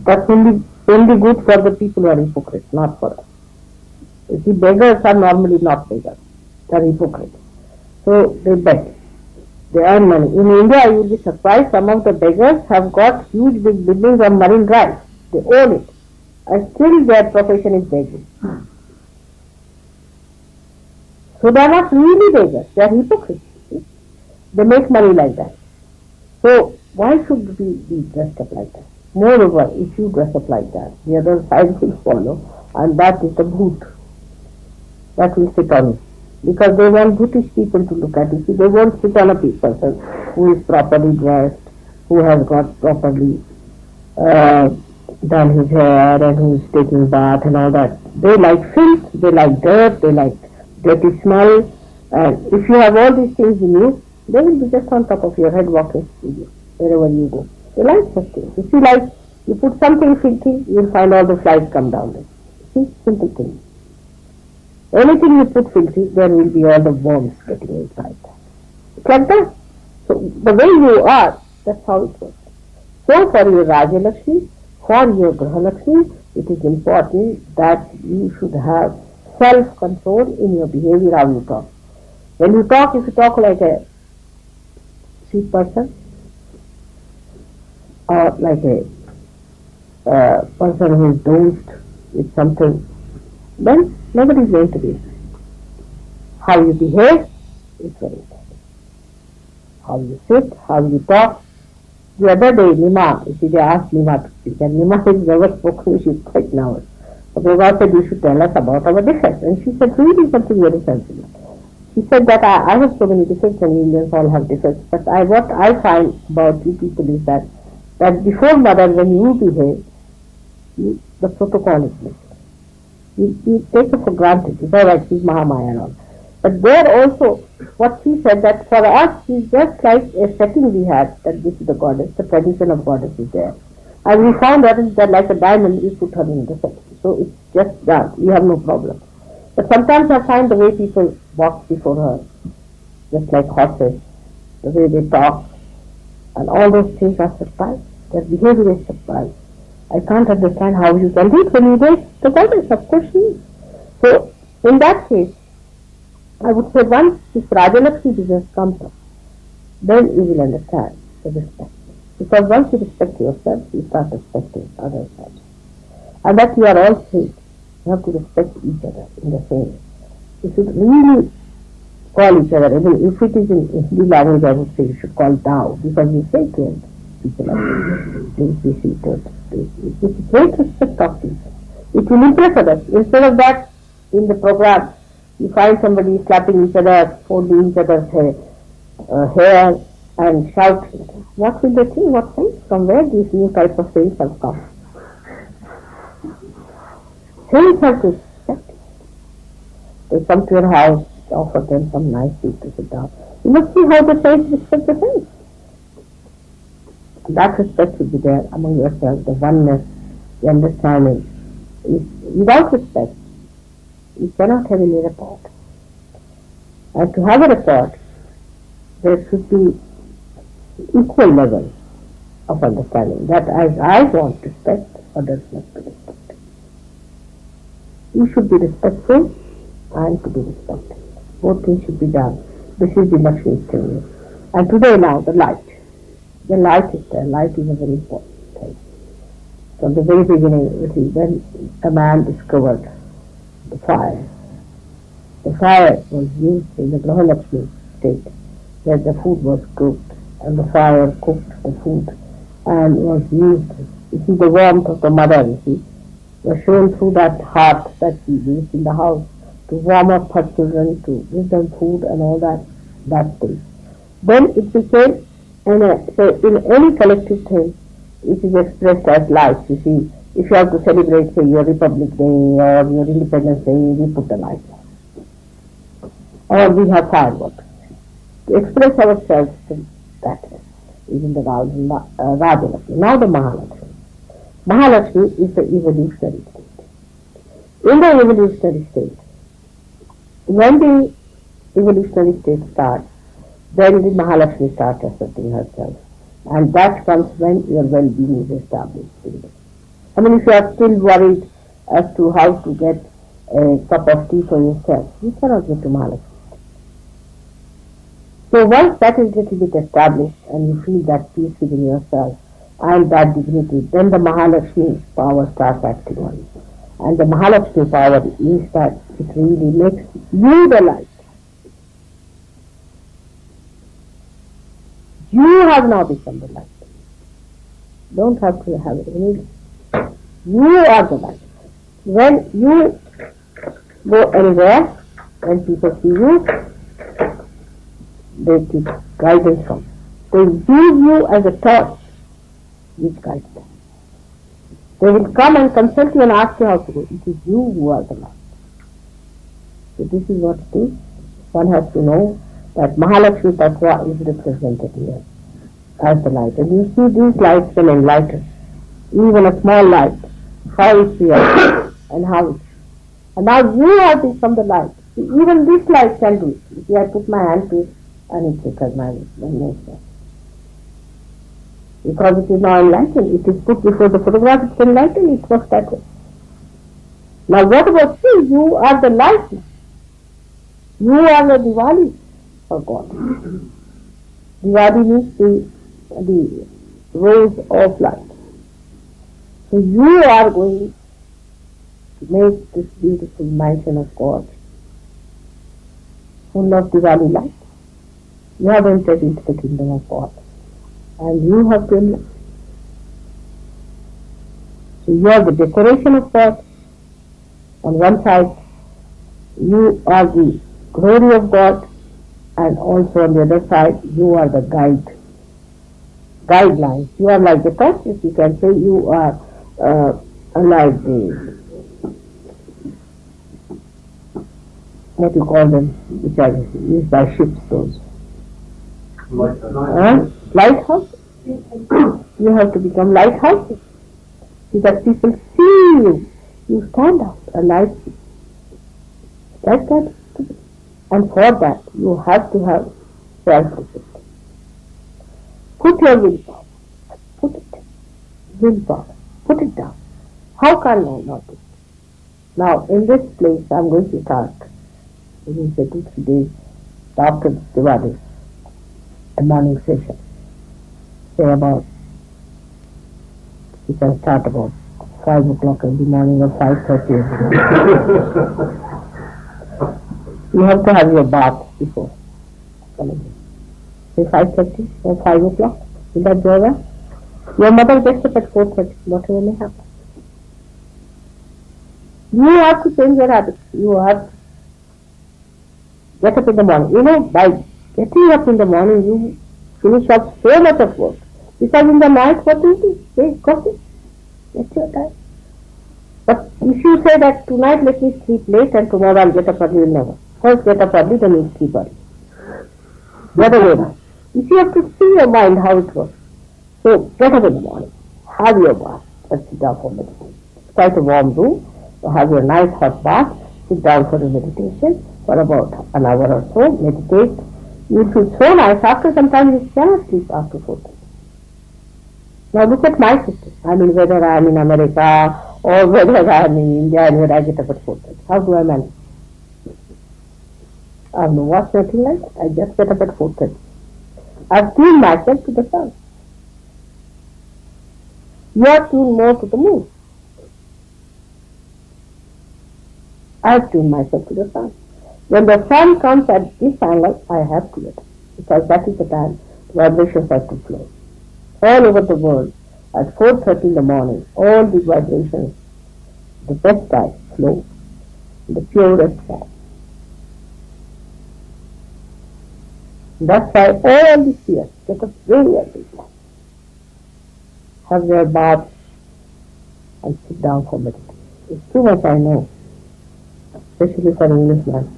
[SPEAKER 1] That's only good for the people who are hypocrites, not for us. You see, beggars are normally not beggars. They are hypocrites. So they beg. They earn money. In India, you will be surprised, some of the beggars have got huge big buildings on Marine Drive. They own it. And still their profession is begging. So they are not really beggars. They are hypocrites. See? They make money like that. So why should we be dressed up like that? Moreover, if you dress up like that, the other side will follow, and that is the bhoot. That will sit on you. Because they want British people to look at it. See, they won't sit on a person who is properly dressed, who has got properly done his hair and who is taking bath and all that. They like filth, they like dirt, they like dirty smell. And if you have all these things in you, they will be just on top of your head walking with you wherever you go. They like such things. If you like, you put something filthy, you will find all the flies come down there. See, simple thing. Anything you put filthy, there will be all the worms getting inside that. It's like that. So the way you are, that's how it works. So for your Raja Lakshmi, for your Graha Lakshmi, it is important that you should have self-control in your behavior, how you talk. When you talk, if you talk like a sweet person, or like a person who is dosed with something, then nobody is going to be interested. How you behave is very important. How you sit, how you talk. The other day, Nima, you see, they asked Nima to speak, and Nima has never spoken, she is quite nervous. So Prabhupada said, you should tell us about our defects. And she said, really something very sensible. She said that I have so many defects and Indians all have defects, but what I find about you people is that before mother, when you behave, the protocol is missing. You take it for granted. It's all right, she's Mahamaya and all. But there also, what she said, that for us, she's just like a setting we had, that this is the goddess, the tradition of goddess is there. And we found that is that like a diamond, we put her in the setting. So it's just done. We have no problem. But sometimes I find the way people walk before her, just like horses, the way they talk, and all those things are surprised. Their behavior is surprised. I can't understand how you can do it when you do the goddess, of course she is. So in that case, I would say once this Rajalakshmi business comes up, then you will understand the respect. Because once you respect yourself, you start respecting others also. And that you are all safe. You have to respect each other in the same way. You should really call each other. Even if it is in Hindi language, I would say you should call thou, because you say to people like please be seated. It's great respect of people. It will impress others. Instead of that, in the program, you find somebody slapping each other, folding each other's hair and shouting. What will they think? What things? From where these new types of things have come? Saints have to respect. They come to your house, offer them some nice food to sit down. You must see how the saints respect the saints. That respect should be there among yourselves, the oneness, the understanding. Without respect, you cannot have any rapport. And to have a rapport, there should be equal level of understanding. That as I want respect, others must be respected. You should be respectful and to be respected. Both things should be done. This is the Lakshmi thing. And today now, the light. The light is there. Light is a very important thing. From the very beginning, you see, when a man discovered the fire was used in the Graha Lakshmi state, where the food was cooked, and the fire cooked the food, and was used. You see, the warmth of the mother, you see, was shown through that heart that she used in the house to warm up her children, to give them food and all that thing. Then it became, in any collective thing, it is expressed as light. You see, if you have to celebrate, say, your Republic Day or your Independence Day, we put the light. Or we have fireworks. To express ourselves in that way, even the Rajalakshmi. Now the Mahalakshmi. Mahalakshmi is the evolutionary state. In the evolutionary state, when the evolutionary state starts, then the Mahalakshmi starts asserting herself. And that comes when your well-being is established. I mean, if you are still worried as to how to get a cup of tea for yourself, you cannot get to Mahalakshmi. So once that is a little bit established and you feel that peace within yourself and that dignity, then the Mahalakshmi power starts acting on you. And the Mahalakshmi power is that it really makes you the light. You have now become the light. Don't have to have any. You are the light. When you go anywhere, when people see you, they keep guidance from you. They use you as a torch which guides them. They will come and consult you and ask you how to go. It is you who are the light. So this is what it is. One has to know that Mahalakshmi Tattva is represented here as the light. And you see these lights will enlighten. Even a small light, how it feels and how it. And now you have become the light. See, even this light can do it. If I put my hand to it and it recognizes my nature. Because it is now enlightened, it is put before the photograph, it's enlightened, it works that way. Now what about you? You are the light. You are the Diwali for God. Diwali means the rose of light. So you are going to make this beautiful mansion of God full of Diwali light. You have entered into the kingdom of God. And you have been. So you are the decoration of God. On one side, you are the glory of God, and also on the other side, you are the guidelines. You are like the torches. You can say you are like the, what you call them, which are used by ships, those. Lighthouse. You have to become lighthouses so that people see you. You stand out a light. Like that. And for that, you have to have self-discipline. Put your willpower. Put it. Willpower. Put it down. How can I not do it? Now, in this place, I'm going to start. Within 2-3 days after Diwali, a morning session. Say about, you can start about 5 o'clock every morning or 5:30 every morning. You have to have your bath before coming. Say 5:30 or 5 o'clock. Will that go well? Your mother gets up at 4:30, whatever may happen. You have to change your habits. You have to get up in the morning. You know, by getting up in the morning, you finish up so much of work. Because in the night, what do you do? Take coffee. That's your time. But if you say that tonight let me sleep late and tomorrow I'll get up early, you'll never. First get up early, then you sleep early. The other way around. You have to see your mind how it works. So get up in the morning, have your bath, and sit down for meditation. It's quite a warm room, so have your nice hot bath, sit down for a meditation for about an hour or so, meditate. You feel so nice. After some time you cannot sleep after 4:30. Now look at my system. I mean, whether I am in America or whether I am in India and where I get up at 4:30. How do I manage? I have no watch, nothing like that. I just get up at 4:30. I have tuned myself to the sun. You are tuned more to the moon. I have tuned myself to the sun. When the sun comes at this angle, I have to get up. Because that is the time vibrations have to flow. All over the world, at 4:30 in the morning, all the vibrations, the best time, flow in the purest form. That's why all the spheres get up very early, have their bath and sit down for meditation. It's too much I know, especially for Englishman.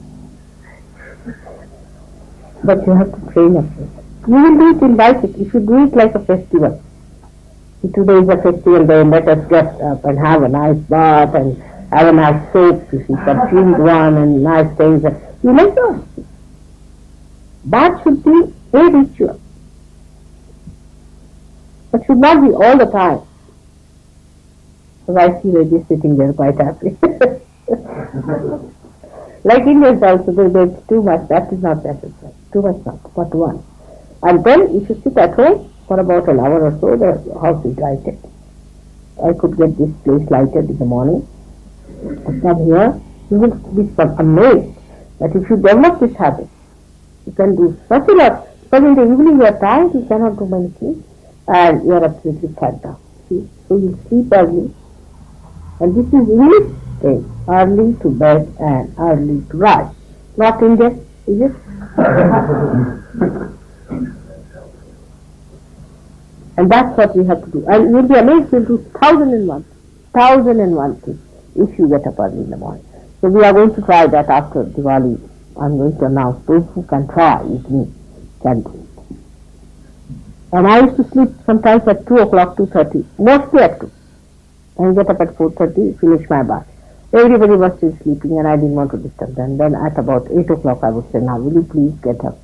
[SPEAKER 1] But you have to train yourself. You will do it in life if you do it like a festival. If today is a festival day, let us get up and have a nice bath and have a nice soap, you see, perfumed one and nice things. You like that. Bath should be a ritual. But should not be all the time. So I see ladies sitting there quite happy. Like Indians also, there's too much, that is not necessary. Too much not, but one. And then if you sit at home for about an hour or so, the house is lighted. I could get this place lighted in the morning. But come here, you will be amazed that if you develop this habit, you can do such a lot. Because in the evening you are tired, you cannot do many things, and you are absolutely fat down. See? So you sleep early. And this is English thing, early to bed and early to rise. Not Indian, is it? And that's what we have to do. And you'll be amazed, you'll do 1,001 things if you get up early in the morning. So we are going to try that after Diwali. I'm going to announce those who can try with me can do it. And I used to sleep sometimes at 2 o'clock, 2:30, mostly at 2. And get up at 4:30, finish my bath. Everybody was still sleeping and I didn't want to disturb them. Then at about 8 o'clock I would say, now will you please get up?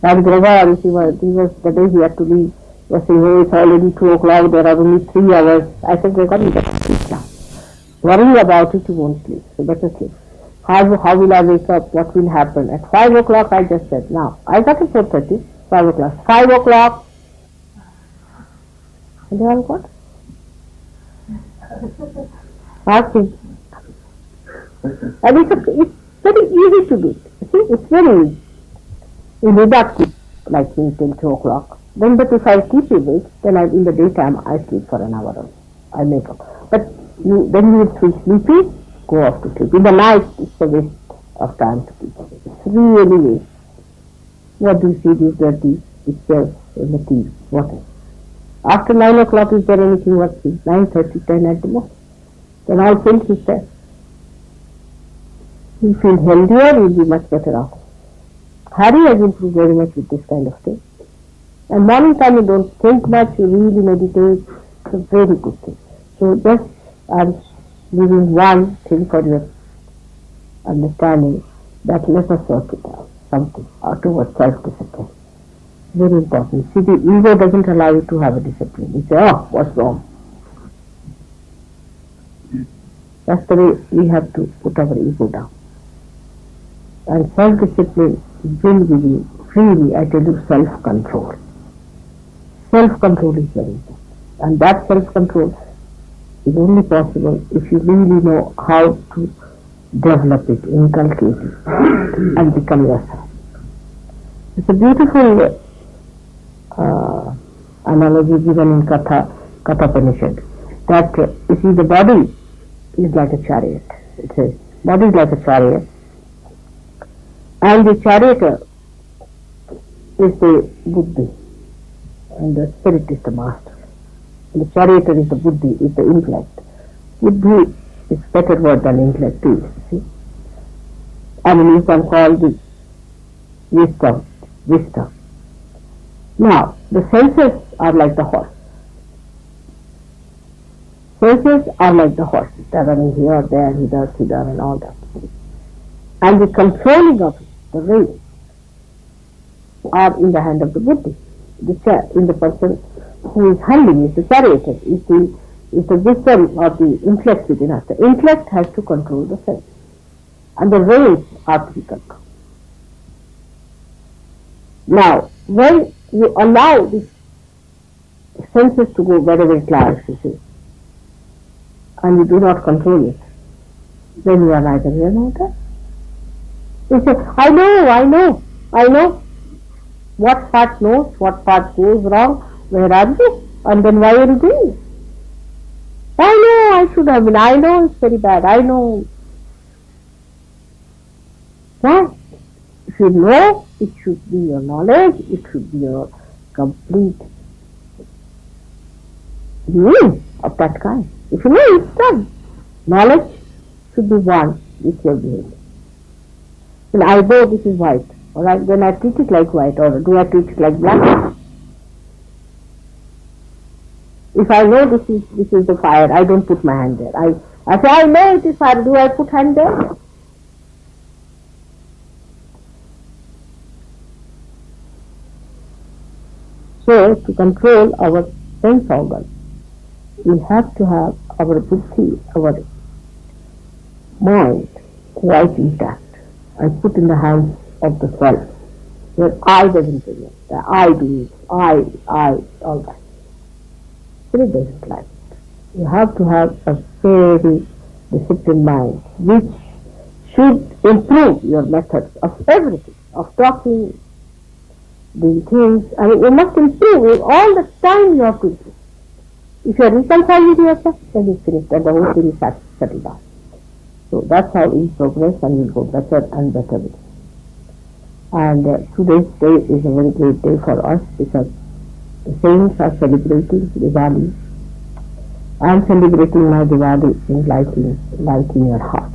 [SPEAKER 1] And Gregor, he was the day he had to leave, was saying, oh, it's already 2 o'clock, there are only 3 hours. I said, Gregor, you better sleep now. Worry about it, you won't sleep. So better sleep. How will I wake up? What will happen? At 5 o'clock I just said, now, I got at 4:30, 5 o'clock. 5 o'clock. And they all got. Ask him. And it's very easy to do it. See, it's very easy. You do not keep like me till 2 o'clock. Then, but if I keep awake, then in the daytime I sleep for an hour or I make up. But then you feel sleepy, go off to sleep. In the night, it's a waste of time to keep awake. It's really waste. What do you see these dirty pictures in the TV? What is? After 9 o'clock, is there anything worth seeing? 9:30, 10 at the most. Then all things is there. You feel healthier, you'll be much better off. Harry has improved very much with this kind of thing. And morning time you don't think much, you really meditate. It's a very good thing. So just I'm leaving one thing for your understanding, that let us work it out, something, or towards self-discipline. Very important. See, the ego doesn't allow you to have a discipline. You say, oh, what's wrong? That's the way we have to put our ego down. And self-discipline will give you freely, I tell you, self-control. Self-control is very important. And that self-control is only possible if you really know how to develop it, inculcate it, and become yourself. It's a beautiful analogy given in Katha that you see the body is like a chariot. It says, body is like a chariot, and the charioteer is the buddhi, and the spirit is the master. And the charioteer is the buddhi, is the intellect. Buddhi is better word than intellect is, see. I mean, you can call this wisdom. Now, the senses are like the horse. Senses are like the horse. They're running here, there, hither, and all that. And the controlling of it, the reins, are in the hand of the buddhi. In the person who is handling it, the charioteer, is the wisdom or the intellect within us. The intellect has to control the sense. And the reins are to be controlled. Now, when you allow these senses to go wherever it lies, you see, and you do not control it, then you are neither here nor there. You say, I know. What part knows, what part goes wrong, where are you? And then why are you doing it? I know, I should have been. I know it's very bad. I know. Why? If you know, it should be your knowledge, it should be your complete being of that kind. If you know, it's done. Knowledge should be one with your behavior. Well, I know this is white, alright, then I treat it like white, or do I treat it like black? If I know this is the fire, I don't put my hand there. I say, I know it is fire, do I put hand there? So, to control our sense organs, we have to have our buddhi, our mind quite intact and put in the hands of the self, where I doesn't bring it, I do it, I, all that. Spirit doesn't like it. You have to have a very disciplined mind, which should improve your methods of everything, of talking, doing things. I mean, you must improve. All the time you have to improve. If you are reconciled with yourself, then it's finished and the whole thing is settled down. So that's how we progress and we go better and better with it. And today's day is a very great day for us because the saints are celebrating Diwali. I am celebrating my Diwali in lighting your heart.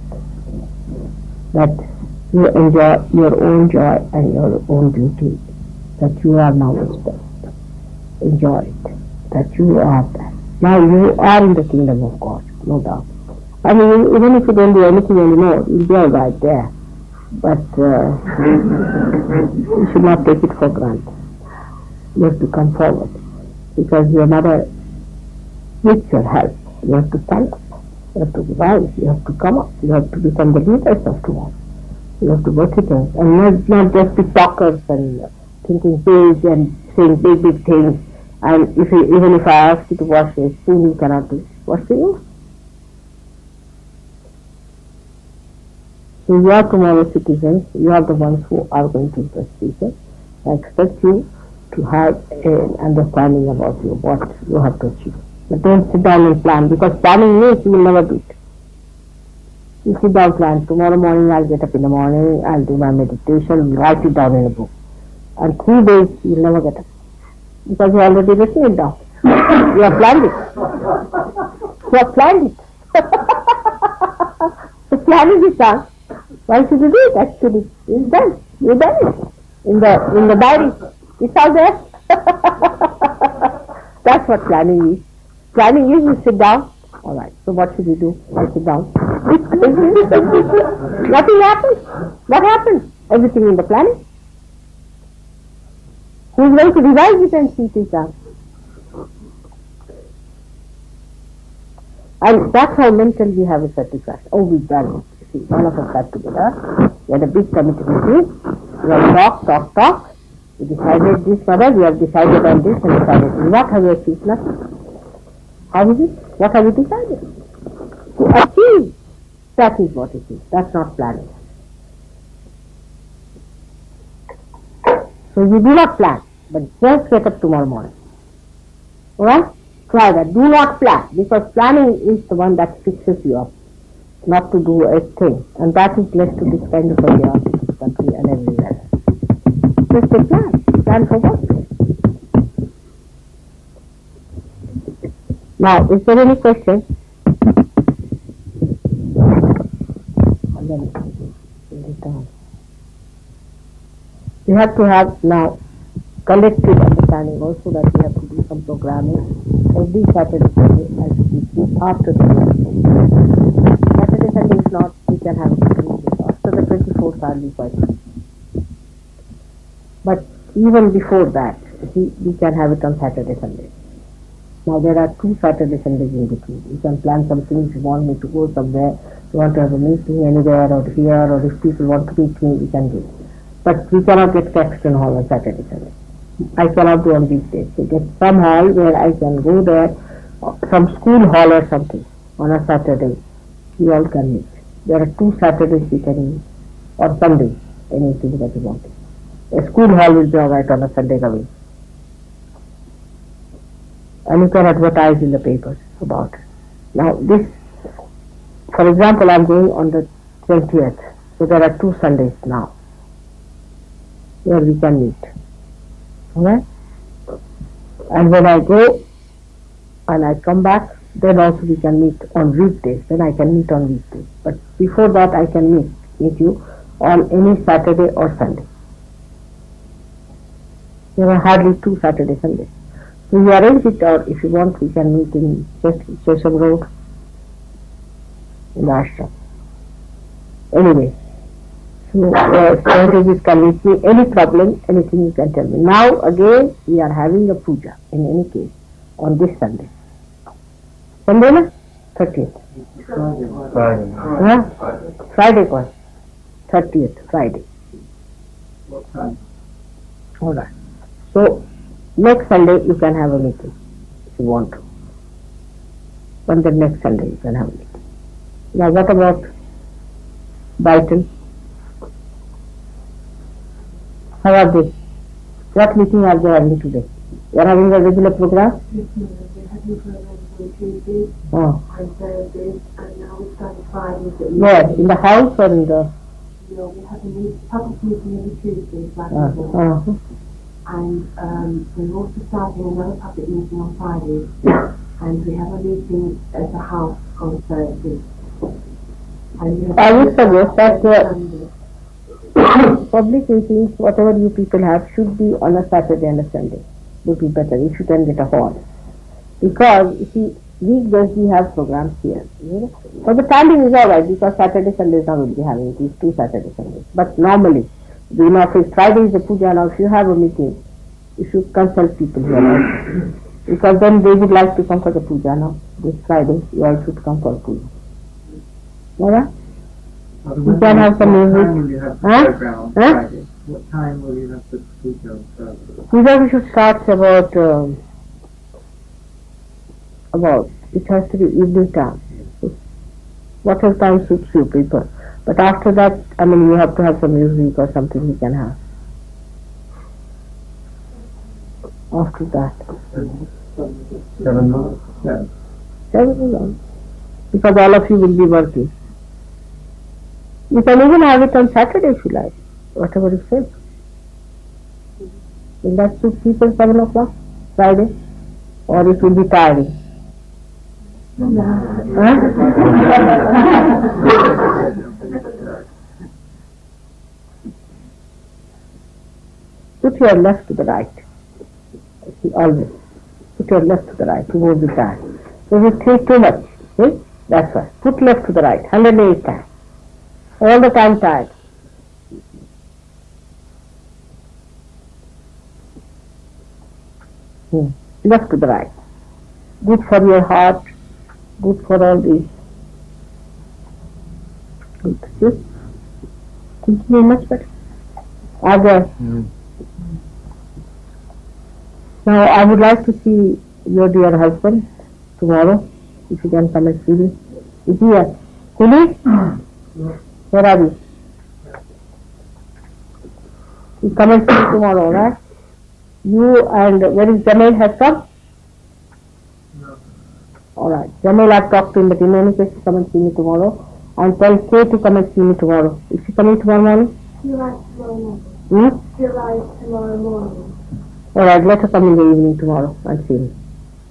[SPEAKER 1] That you enjoy your own joy and your own beauty. That you are now respect. Enjoy it. That you are that. Now you are in the kingdom of God, no doubt. I mean, even if you don't do anything anymore, you'll be all right there. But you should not take it for granted. You have to come forward because your mother needs your help. You have to stand up. You have to rise. You have to come up. You have to become the leaders of tomorrow. You have to work it out and not just be talkers and thinking big and saying big things. And even if I ask you to wash a spoon, you cannot do it. What's the use? So you are tomorrow's citizens. You are the ones who are going to the future. I expect you to have an understanding about what you have to achieve. But don't sit down and plan, because planning means you will never do it. You sit down and plan. Tomorrow morning I'll get up in the morning, I'll do my meditation, write it down in a book. And 3 days you'll never get up. Because you already written it down. You have planned it. You have planned it. So planning is done. Why should you do it actually? It's done. You've done it. In the diary. It's all there. That's what planning is. Planning is you sit down. Alright, so what should you do? I sit down. Nothing happens. What happens? Everything in the planning. Who is going to revise it and see it is done? And that's how mentally we have a satisfaction. Oh, we've done it. See, all of us got together. We had a big committee meeting. We have talked. We decided this, mother, we have decided on this and decided. What have we achieved? Nothing. How is it? What have we decided? To achieve. That is what it is. That's not planning. So you do not plan, but just get up tomorrow morning. Alright? Try that. Do not plan, because planning is the one that fixes you up, not to do a thing. And that is left to this kind of area of this country and everywhere. Just a plan. Plan for what? Now, is there any question? And then we have to have now collective understanding also that we have to do some programming every Saturday Sunday as we do after the 24th. Saturday Sunday is not, we can have it after the 24th I'll be quite free. But even before that, we can have it on Saturday Sunday. Now there are 2 Saturday Sundays in between. You can plan something. If you want me to go somewhere, you want to have a meeting anywhere or here, or if people want to meet me, we can do it. But we cannot get Caxton Hall on Saturday Sunday. I cannot do on weekdays. So get some hall where I can go there, some school hall or something on a Saturday. You all can meet. There are 2 Saturdays we can meet, or Sunday, anything that you want. A school hall will be alright on a Sunday coming. And you can advertise in the papers about it. Now this, for example, I am going on the 20th. So there are 2 Sundays now where we can meet. Alright? And when I go and I come back, then also we can meet on weekdays. Then I can meet on weekdays. But before that I can meet you on any Saturday or Sunday. There are hardly 2 Saturday Sundays. So you arrange it out. If you want, we can meet in Chesham Road in the ashram. Anyway, so you can meet me. Any problem, anything you can tell me. Now again, we are having a puja in any case on this Sunday. Sunday na? 30th.
[SPEAKER 3] Friday.
[SPEAKER 1] Yeah? Friday was 30th, Friday.
[SPEAKER 3] What time?
[SPEAKER 1] Alright. So next Sunday you can have a meeting if you want to. On the next Sunday you can have a meeting. Now what about Brighton? How are they? What meeting are they having today? They are having a regular program?
[SPEAKER 2] Yes, ma'am. They're having programs on Tuesdays,
[SPEAKER 1] Oh.
[SPEAKER 2] on Thursdays, and now it's on Fridays.
[SPEAKER 1] Where? In the house or in the...
[SPEAKER 2] No, we have a public meeting every Tuesday, like before. And we're also starting another public meeting on Friday, and we have a meeting at the house on Thursday.
[SPEAKER 1] I would suggest that public meetings, whatever you people have, should be on a Saturday and a Sunday. Would be better if you can get a hall. Because, you see, weekdays we have programs here. You know? So the timing is alright because Saturday, Sundays now will be having these 2 Saturday, Sundays. But normally, you know, if Friday is the puja, now if you have a meeting, you should consult people here also. Because then they would like to come for the puja now. This Friday, you all should come for puja. Alright? You can have some music.
[SPEAKER 3] What time will you have the program on Friday? What time will you have the puja on Friday?
[SPEAKER 1] Puja we should start about, it has to be evening time. Whatever time suits you people. But after that, I mean, you have to have some music or something you can have. After that.
[SPEAKER 3] 7 months?
[SPEAKER 1] 7 months. Because all of you will be working. You can even have it on Saturday if you like. Whatever you say. Will that suit people 7 o'clock? Friday? Or it will be tiring? Put your left to the right. See, always. Put your left to the right. You won't be tired. If you think too much, see? That's why. Put left to the right. 108 times. All the time tired. Left to the right. Good for your heart. Good for all these. Good. Just thinking much better. Now I would like to see your dear husband tomorrow. If you can come and see me. Is he here? Kuli? Where are you? You come and see me tomorrow, right? You and where is Jamil has come? Alright, Jamil, I've talked to him, but in any case, come and see me tomorrow. And tell Kay to come and see me tomorrow. Is she coming tomorrow morning?
[SPEAKER 2] She arrives tomorrow morning. She arrives tomorrow morning.
[SPEAKER 1] Alright, let her come in the evening tomorrow and see me.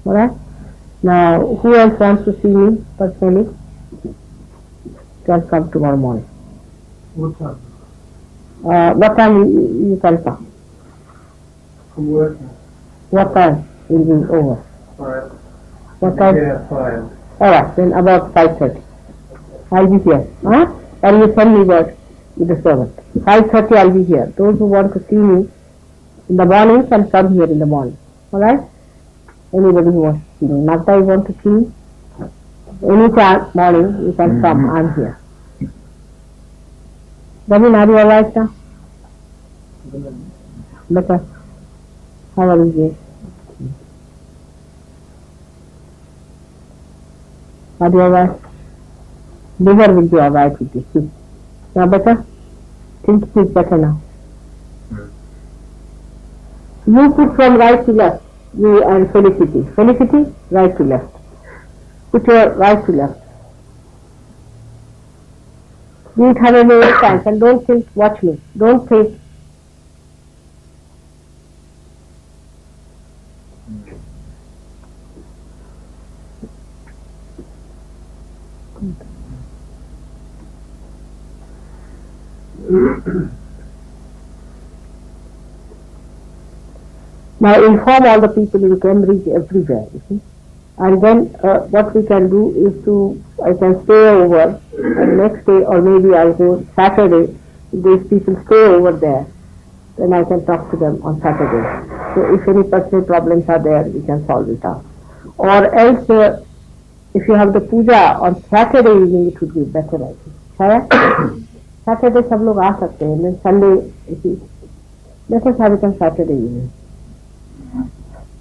[SPEAKER 1] Alright? Now, who else wants to see me personally? Can come tomorrow morning.
[SPEAKER 3] What time?
[SPEAKER 1] What time you can come?
[SPEAKER 3] I'm working.
[SPEAKER 1] What time will be over?
[SPEAKER 3] Alright.
[SPEAKER 1] What time?
[SPEAKER 3] Yeah, 5.
[SPEAKER 1] Alright, then about 5:30. I'll be here. Huh? And you send me word with the servant. 5:30 I'll be here. Those who want to see me in the morning can come here in the morning. Alright? Anybody who wants to see me. Magda, you want to see me? Any time morning you can come. I'm here. Ramin, are you alright now? Better. How are you? Are you alright? Liver will be alright with you. Now better? Think it is better now. You put from right to left. You and Felicity. Felicity, right to left. Put your right to left. Do it 108 times and don't think, watch me. Don't think. Now inform all the people in Cambridge everywhere, you see. And then what we can do is I can stay over and next day or maybe I'll go Saturday. If these people stay over there, then I can talk to them on Saturday. So if any personal problems are there, we can solve it out. Or else, if you have the puja on Saturday evening, it would be better, I think. Shaya? Saturday सब लोग आ सकते हैं, then Sunday, let us have it on Saturday evening.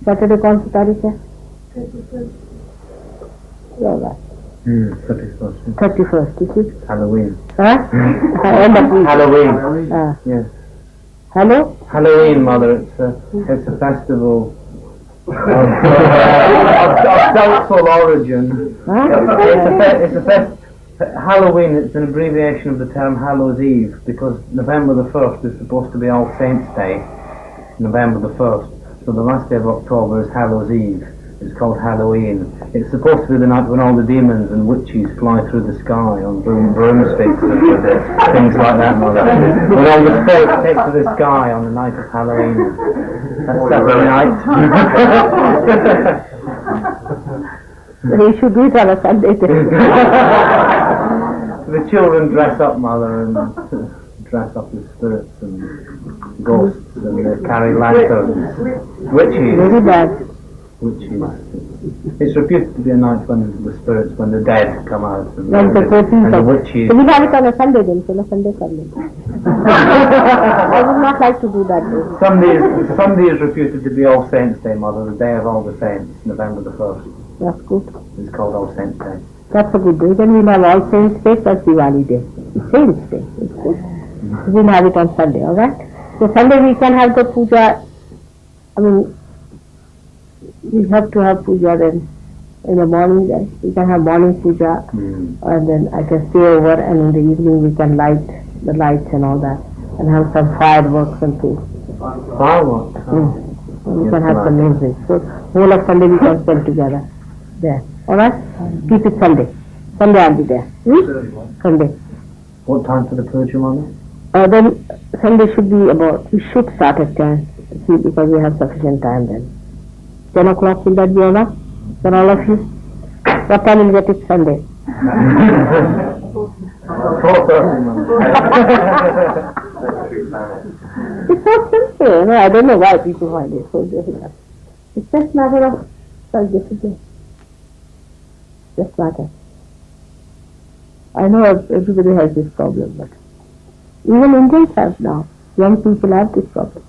[SPEAKER 1] Saturday कौन सी तारीख है? 31st. 31st, you see?
[SPEAKER 4] Halloween.
[SPEAKER 1] Huh? End of week.
[SPEAKER 4] Halloween.
[SPEAKER 1] Yes. Hello?
[SPEAKER 4] Halloween, Mother. It's a festival of doubtful origin.
[SPEAKER 1] Huh?
[SPEAKER 4] It's a Halloween, it's an abbreviation of the term Hallows Eve, because November the 1st is supposed to be All Saints' Day, November the 1st. So the last day of October is Hallows Eve. It's called Halloween. It's supposed to be the night when all the demons and witches fly through the sky on broomsticks and things like that, Mother. When all the spirits take to the sky on the night of Halloween. That's Saturday night.
[SPEAKER 1] You should do it on a Sunday then.
[SPEAKER 4] The children dress up, Mother, and dress up as spirits and ghosts, and they carry lanterns. Witches.
[SPEAKER 1] Very bad.
[SPEAKER 4] Witches. It's reputed to be a night when the spirits, when the dead come out, and,
[SPEAKER 1] Well, the 14th
[SPEAKER 4] and the
[SPEAKER 1] of-
[SPEAKER 4] witches.
[SPEAKER 1] So we'll have it on a Sunday then, so a Sunday Sunday. I would not like to do that day.
[SPEAKER 4] Sunday is reputed to be All Saints' Day, Mother, the day of all the saints, November the 1st.
[SPEAKER 1] That's good.
[SPEAKER 4] It's called All Saints' Day.
[SPEAKER 1] That's a good day. Then we'll have All Saints Day plus Diwali Day. It's Saints Day. It's good. We'll have it on Sunday, alright? So Sunday we can have the puja. I mean, we have to have puja then in the morning then. We can have morning puja and then I can stay over, and in the evening we can light the lights and all that and have some fireworks and things.
[SPEAKER 4] Fireworks.
[SPEAKER 1] We can have some music. So whole of Sunday we can spend together there. Alright? Keep it Sunday. Sunday I'll be there. Sunday.
[SPEAKER 4] What time for the puja, Mother?
[SPEAKER 1] Then Sunday should be about, we should start at 10. See, because we have sufficient time then. 10 o'clock, will that be enough for all of you? What time will you get it Sunday?
[SPEAKER 4] 4:30, Mother.
[SPEAKER 1] It's so simple. You know, I don't know why people find it so difficult. It's just matter of self-discipline. Just matter. I know everybody has this problem, but even Indians have now. Young people have this problem.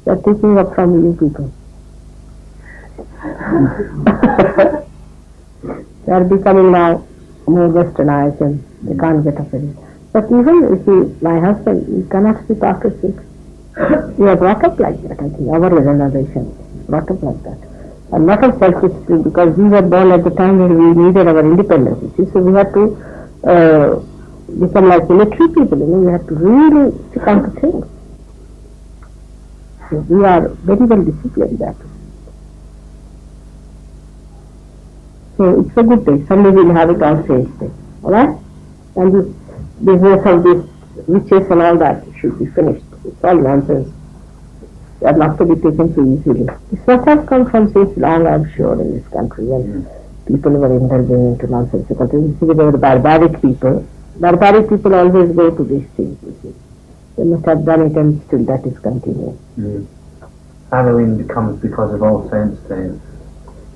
[SPEAKER 1] They are taking up from you people. They are becoming now more westernized and they can't get up in it. But even if my husband, he cannot sleep after 6. We are brought up like that, I think. Our generation brought up like that. A lot of self-discipline, because we were born at the time when we needed our independence. You see, so we had to become like military people, you know, we have to really stick on to things. So we are very well disciplined that. So it's a good day. Sunday we'll have it on Saints' Day. Alright? And this business of these witches and all that should be finished. It's all nonsense. They are not to be taken so easily. This must have come from since long, I'm sure, in this country, and people were indulging into nonsensical things. You see, they were barbaric people. Barbaric people always go to these things, you see. They must have done it, and still that is continuing.
[SPEAKER 4] Halloween becomes because of All Saints' Day.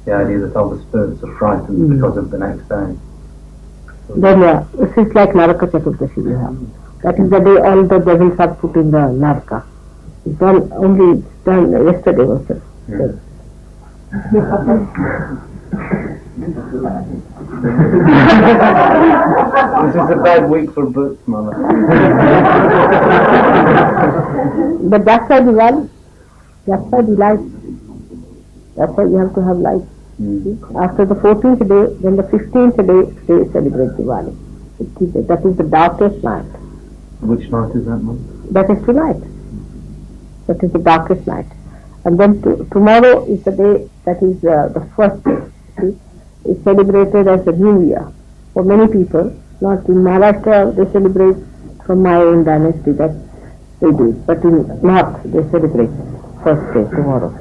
[SPEAKER 4] The idea that all the spirits are frightened because of the next day.
[SPEAKER 1] Then, this is like Naraka Chaturdashi we have. That is the day all the devils are put in the Naraka. It's done yesterday also.
[SPEAKER 4] This is a bad week for books, Mother.
[SPEAKER 1] But that's why Diwali. That's why the light. That's why you have to have light. After the 14th day, then the 15th day, they celebrate Diwali. That is the darkest night.
[SPEAKER 4] Which night is that, Mother?
[SPEAKER 1] That is tonight. That is the darkest night. And then tomorrow is the day that is the first day. See? It's celebrated as the New Year. For many people, not in Maharashtra, they celebrate from my own dynasty that they do. But in North, they celebrate first day, tomorrow.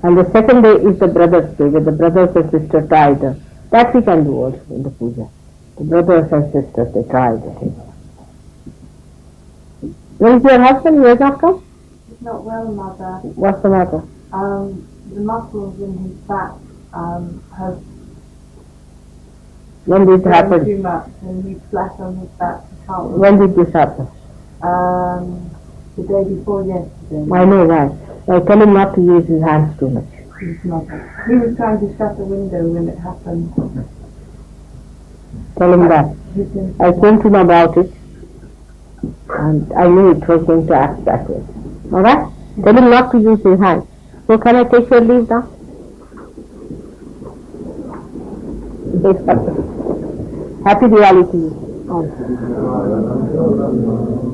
[SPEAKER 1] And the second day is the Brothers' Day, where the brothers and sisters tie the. That we can do also in the puja. The brothers and sisters, they tie the thing. Where is your husband? He has not come?
[SPEAKER 2] He's not well, Mother.
[SPEAKER 1] What's the matter?
[SPEAKER 2] The muscles in his back have
[SPEAKER 1] When did it
[SPEAKER 2] grown
[SPEAKER 1] happen?
[SPEAKER 2] too much, and he's flat on his back. He can't walk.
[SPEAKER 1] When did this happen?
[SPEAKER 2] The day before yesterday.
[SPEAKER 1] I know why. I tell him not to use his hands too much.
[SPEAKER 2] His mother. He was trying to shut the window when it happened.
[SPEAKER 1] Tell him that.
[SPEAKER 2] He's been
[SPEAKER 1] I came to know about it, and I knew it was going to act that way. Alright? Tell him not to use his hands. So can I take your leave now? Yes, Happy Diwali to you.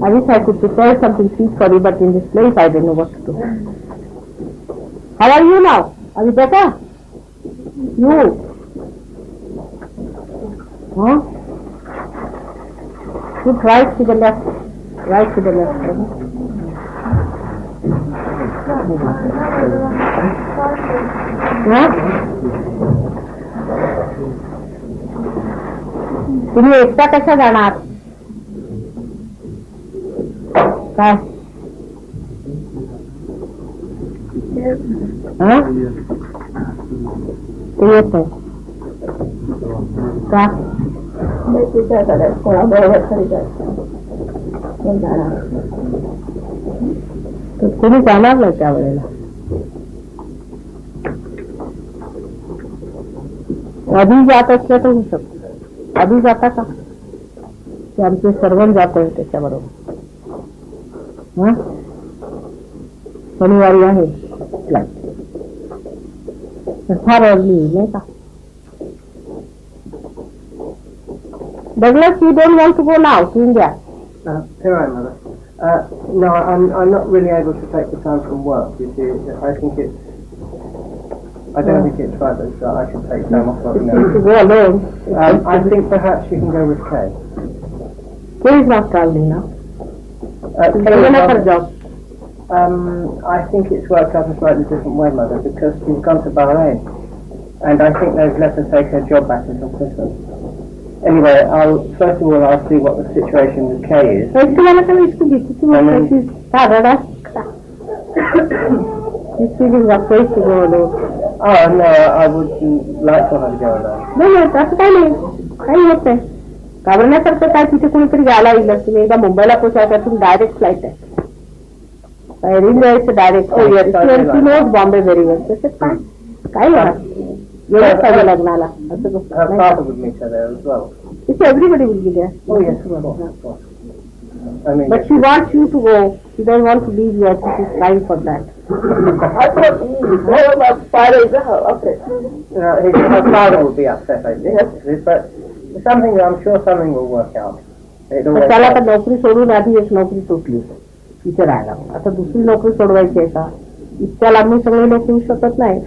[SPEAKER 1] I wish I could prepare something sweet for you, but in this place I don't know what to do. How are you now? Are you better? You? Huh? Put right to the left. Right to the left. Huh? तुम्ही एकटा कशा जाणार काय ते येत का कोणाबरोबर तरी कोणी जाणार नाही त्यावेळेला आधी जात असलं तर होऊ शकतो आधी जाता का ते आमचे सर्वण जात आहे त्याच्याबरोबर शनिवारी आहे फार अर्ली नाही का Douglas, you don't want to go now to India?
[SPEAKER 3] Here I am, Mother. No, I'm not really able to take the time from work. You see, I think I don't think it's right that I should take time off work now.
[SPEAKER 1] To go alone.
[SPEAKER 3] I think perhaps you can go with Kay.
[SPEAKER 1] Kay is not traveling now. Taken up her job.
[SPEAKER 3] I think it's worked out a slightly different way, Mother, because she's gone to Bahrain, and I think they've let her take her job back until Christmas. Anyway, first of all I'll see what the situation with Kay is.
[SPEAKER 1] She's feeling afraid to go alone.
[SPEAKER 3] Oh no, I would like for her to go alone.
[SPEAKER 1] No, that's काही होत नाही घाबरण्यासारखं काय तिथे कुणीतरी घ्यायला येईल तुम्ही एकदा मुंबईला पोहोचायचं त्यातून डायरेक्ट फ्लाईट आहे railway direct note Bombay very well तसेच काय येणार पाहिजे लग्नाला असं
[SPEAKER 3] Her father would meet her there as well.
[SPEAKER 1] Everybody will be there.
[SPEAKER 3] Oh yes, of course. I mean,
[SPEAKER 1] but she wants you to go. She doesn't want to leave you. I think she's trying for that. I thought my father is okay.
[SPEAKER 3] Her father will be upset, I think. Yes. But I'm sure something will work out.
[SPEAKER 1] त्याला आता नोकरी सोडून आधी एक नोकरी सुटली तिथे राहायला आता दुसरी नोकरी सोडवायची आहे का इतक्या लांब सगळे लोक येऊ शकत नाही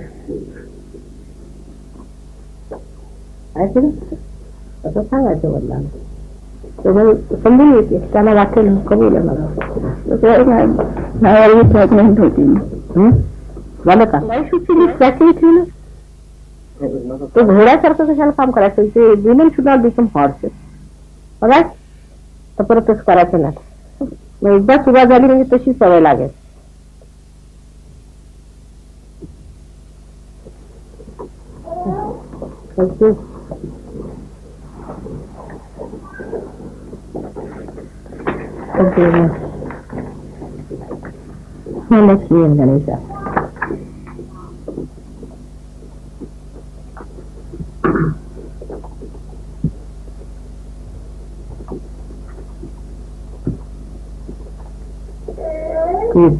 [SPEAKER 1] असं सांगायचं वडिलांना समजून येते त्याला वाटेल कबूल आहे मला प्रेग्नेंट होती झालं का ते घोड्यासारखं कशाला काम करायचं ते women should not become horses बघा तर परतच करायचं नाही मग एकदा सुरुवात झाली म्हणजे तशी सवय लागेल Malakshmi and Ganesha. Good.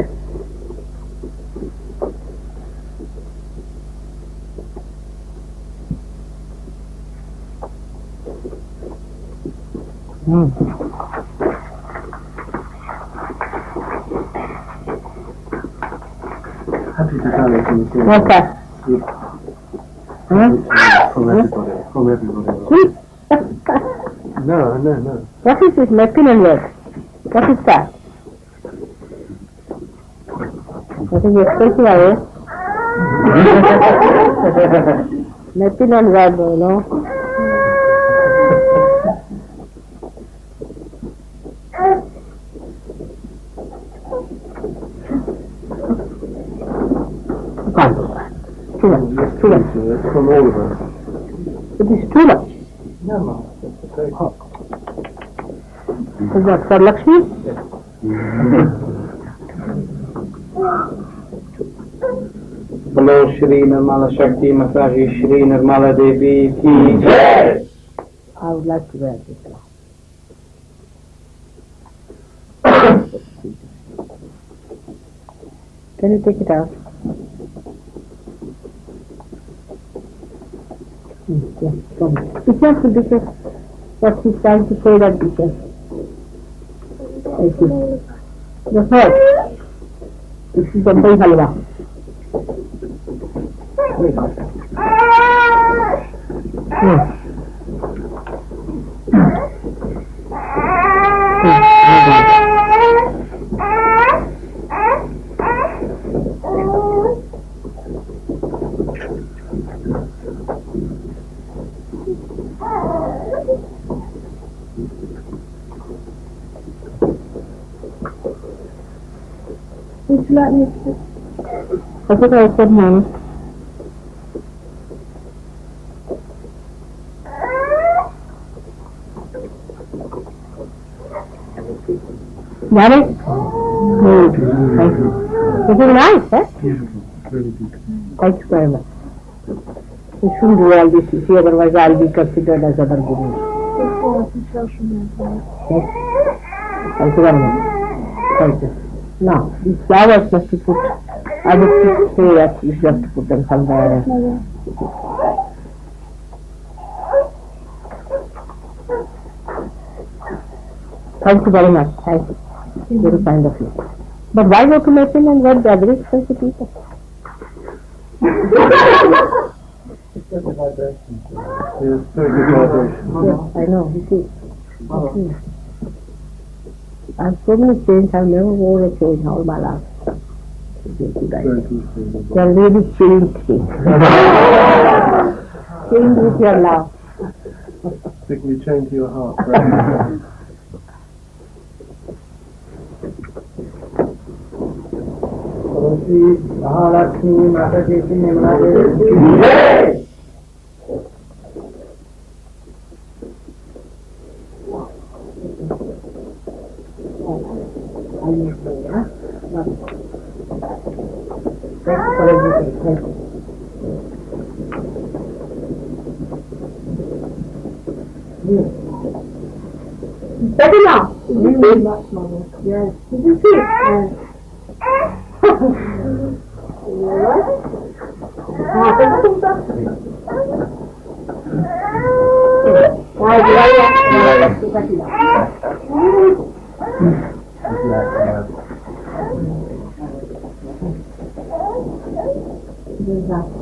[SPEAKER 3] Happy Diwali to you.
[SPEAKER 1] What's that?
[SPEAKER 3] From everybody. No.
[SPEAKER 1] What is this Mexican word? What is that? What is expensive, are you? Mexican word, you know. Too much.
[SPEAKER 3] It's from all of us.
[SPEAKER 1] It is too much.
[SPEAKER 3] No, Mom. It's okay.
[SPEAKER 1] Is that for Lakshmi?
[SPEAKER 4] Hello, Shri Nirmala Shakti Mataji Shri Nirmala Devi ki Jai.
[SPEAKER 1] I would like to wear this now. Can you take it out? Yes, come. Be careful. what she's trying to say that teacher. Thank you. The third. This is Bombay halwa.
[SPEAKER 2] Would you like me to?
[SPEAKER 1] I think I said mine. Got it? Thank you. This is nice, eh? Thank you very much. You shouldn't do all this, you see, otherwise I'll be considered as other guru. Yes. Thank you very much. Thank you. Now, these flowers just to put, I would say that you have to put them somewhere. Thank you very much. Thank you. Very kind of you. But why go to Nepal and get the other expensive people?
[SPEAKER 3] It's just a vibration. It's very good vibration.
[SPEAKER 1] Yes, I know. You see. I've so many chains, I've never worn a chain all my life. They're really changed things. Change with your love.
[SPEAKER 3] Particularly chained to your heart. Right? Malakshmi, Mata Jesi, Nimla Jesi.
[SPEAKER 1] Thank you for everything. Thank you. Better now.
[SPEAKER 2] Very much, Mother. Yes.
[SPEAKER 1] Did you see?
[SPEAKER 2] Yes.
[SPEAKER 1] Exactly.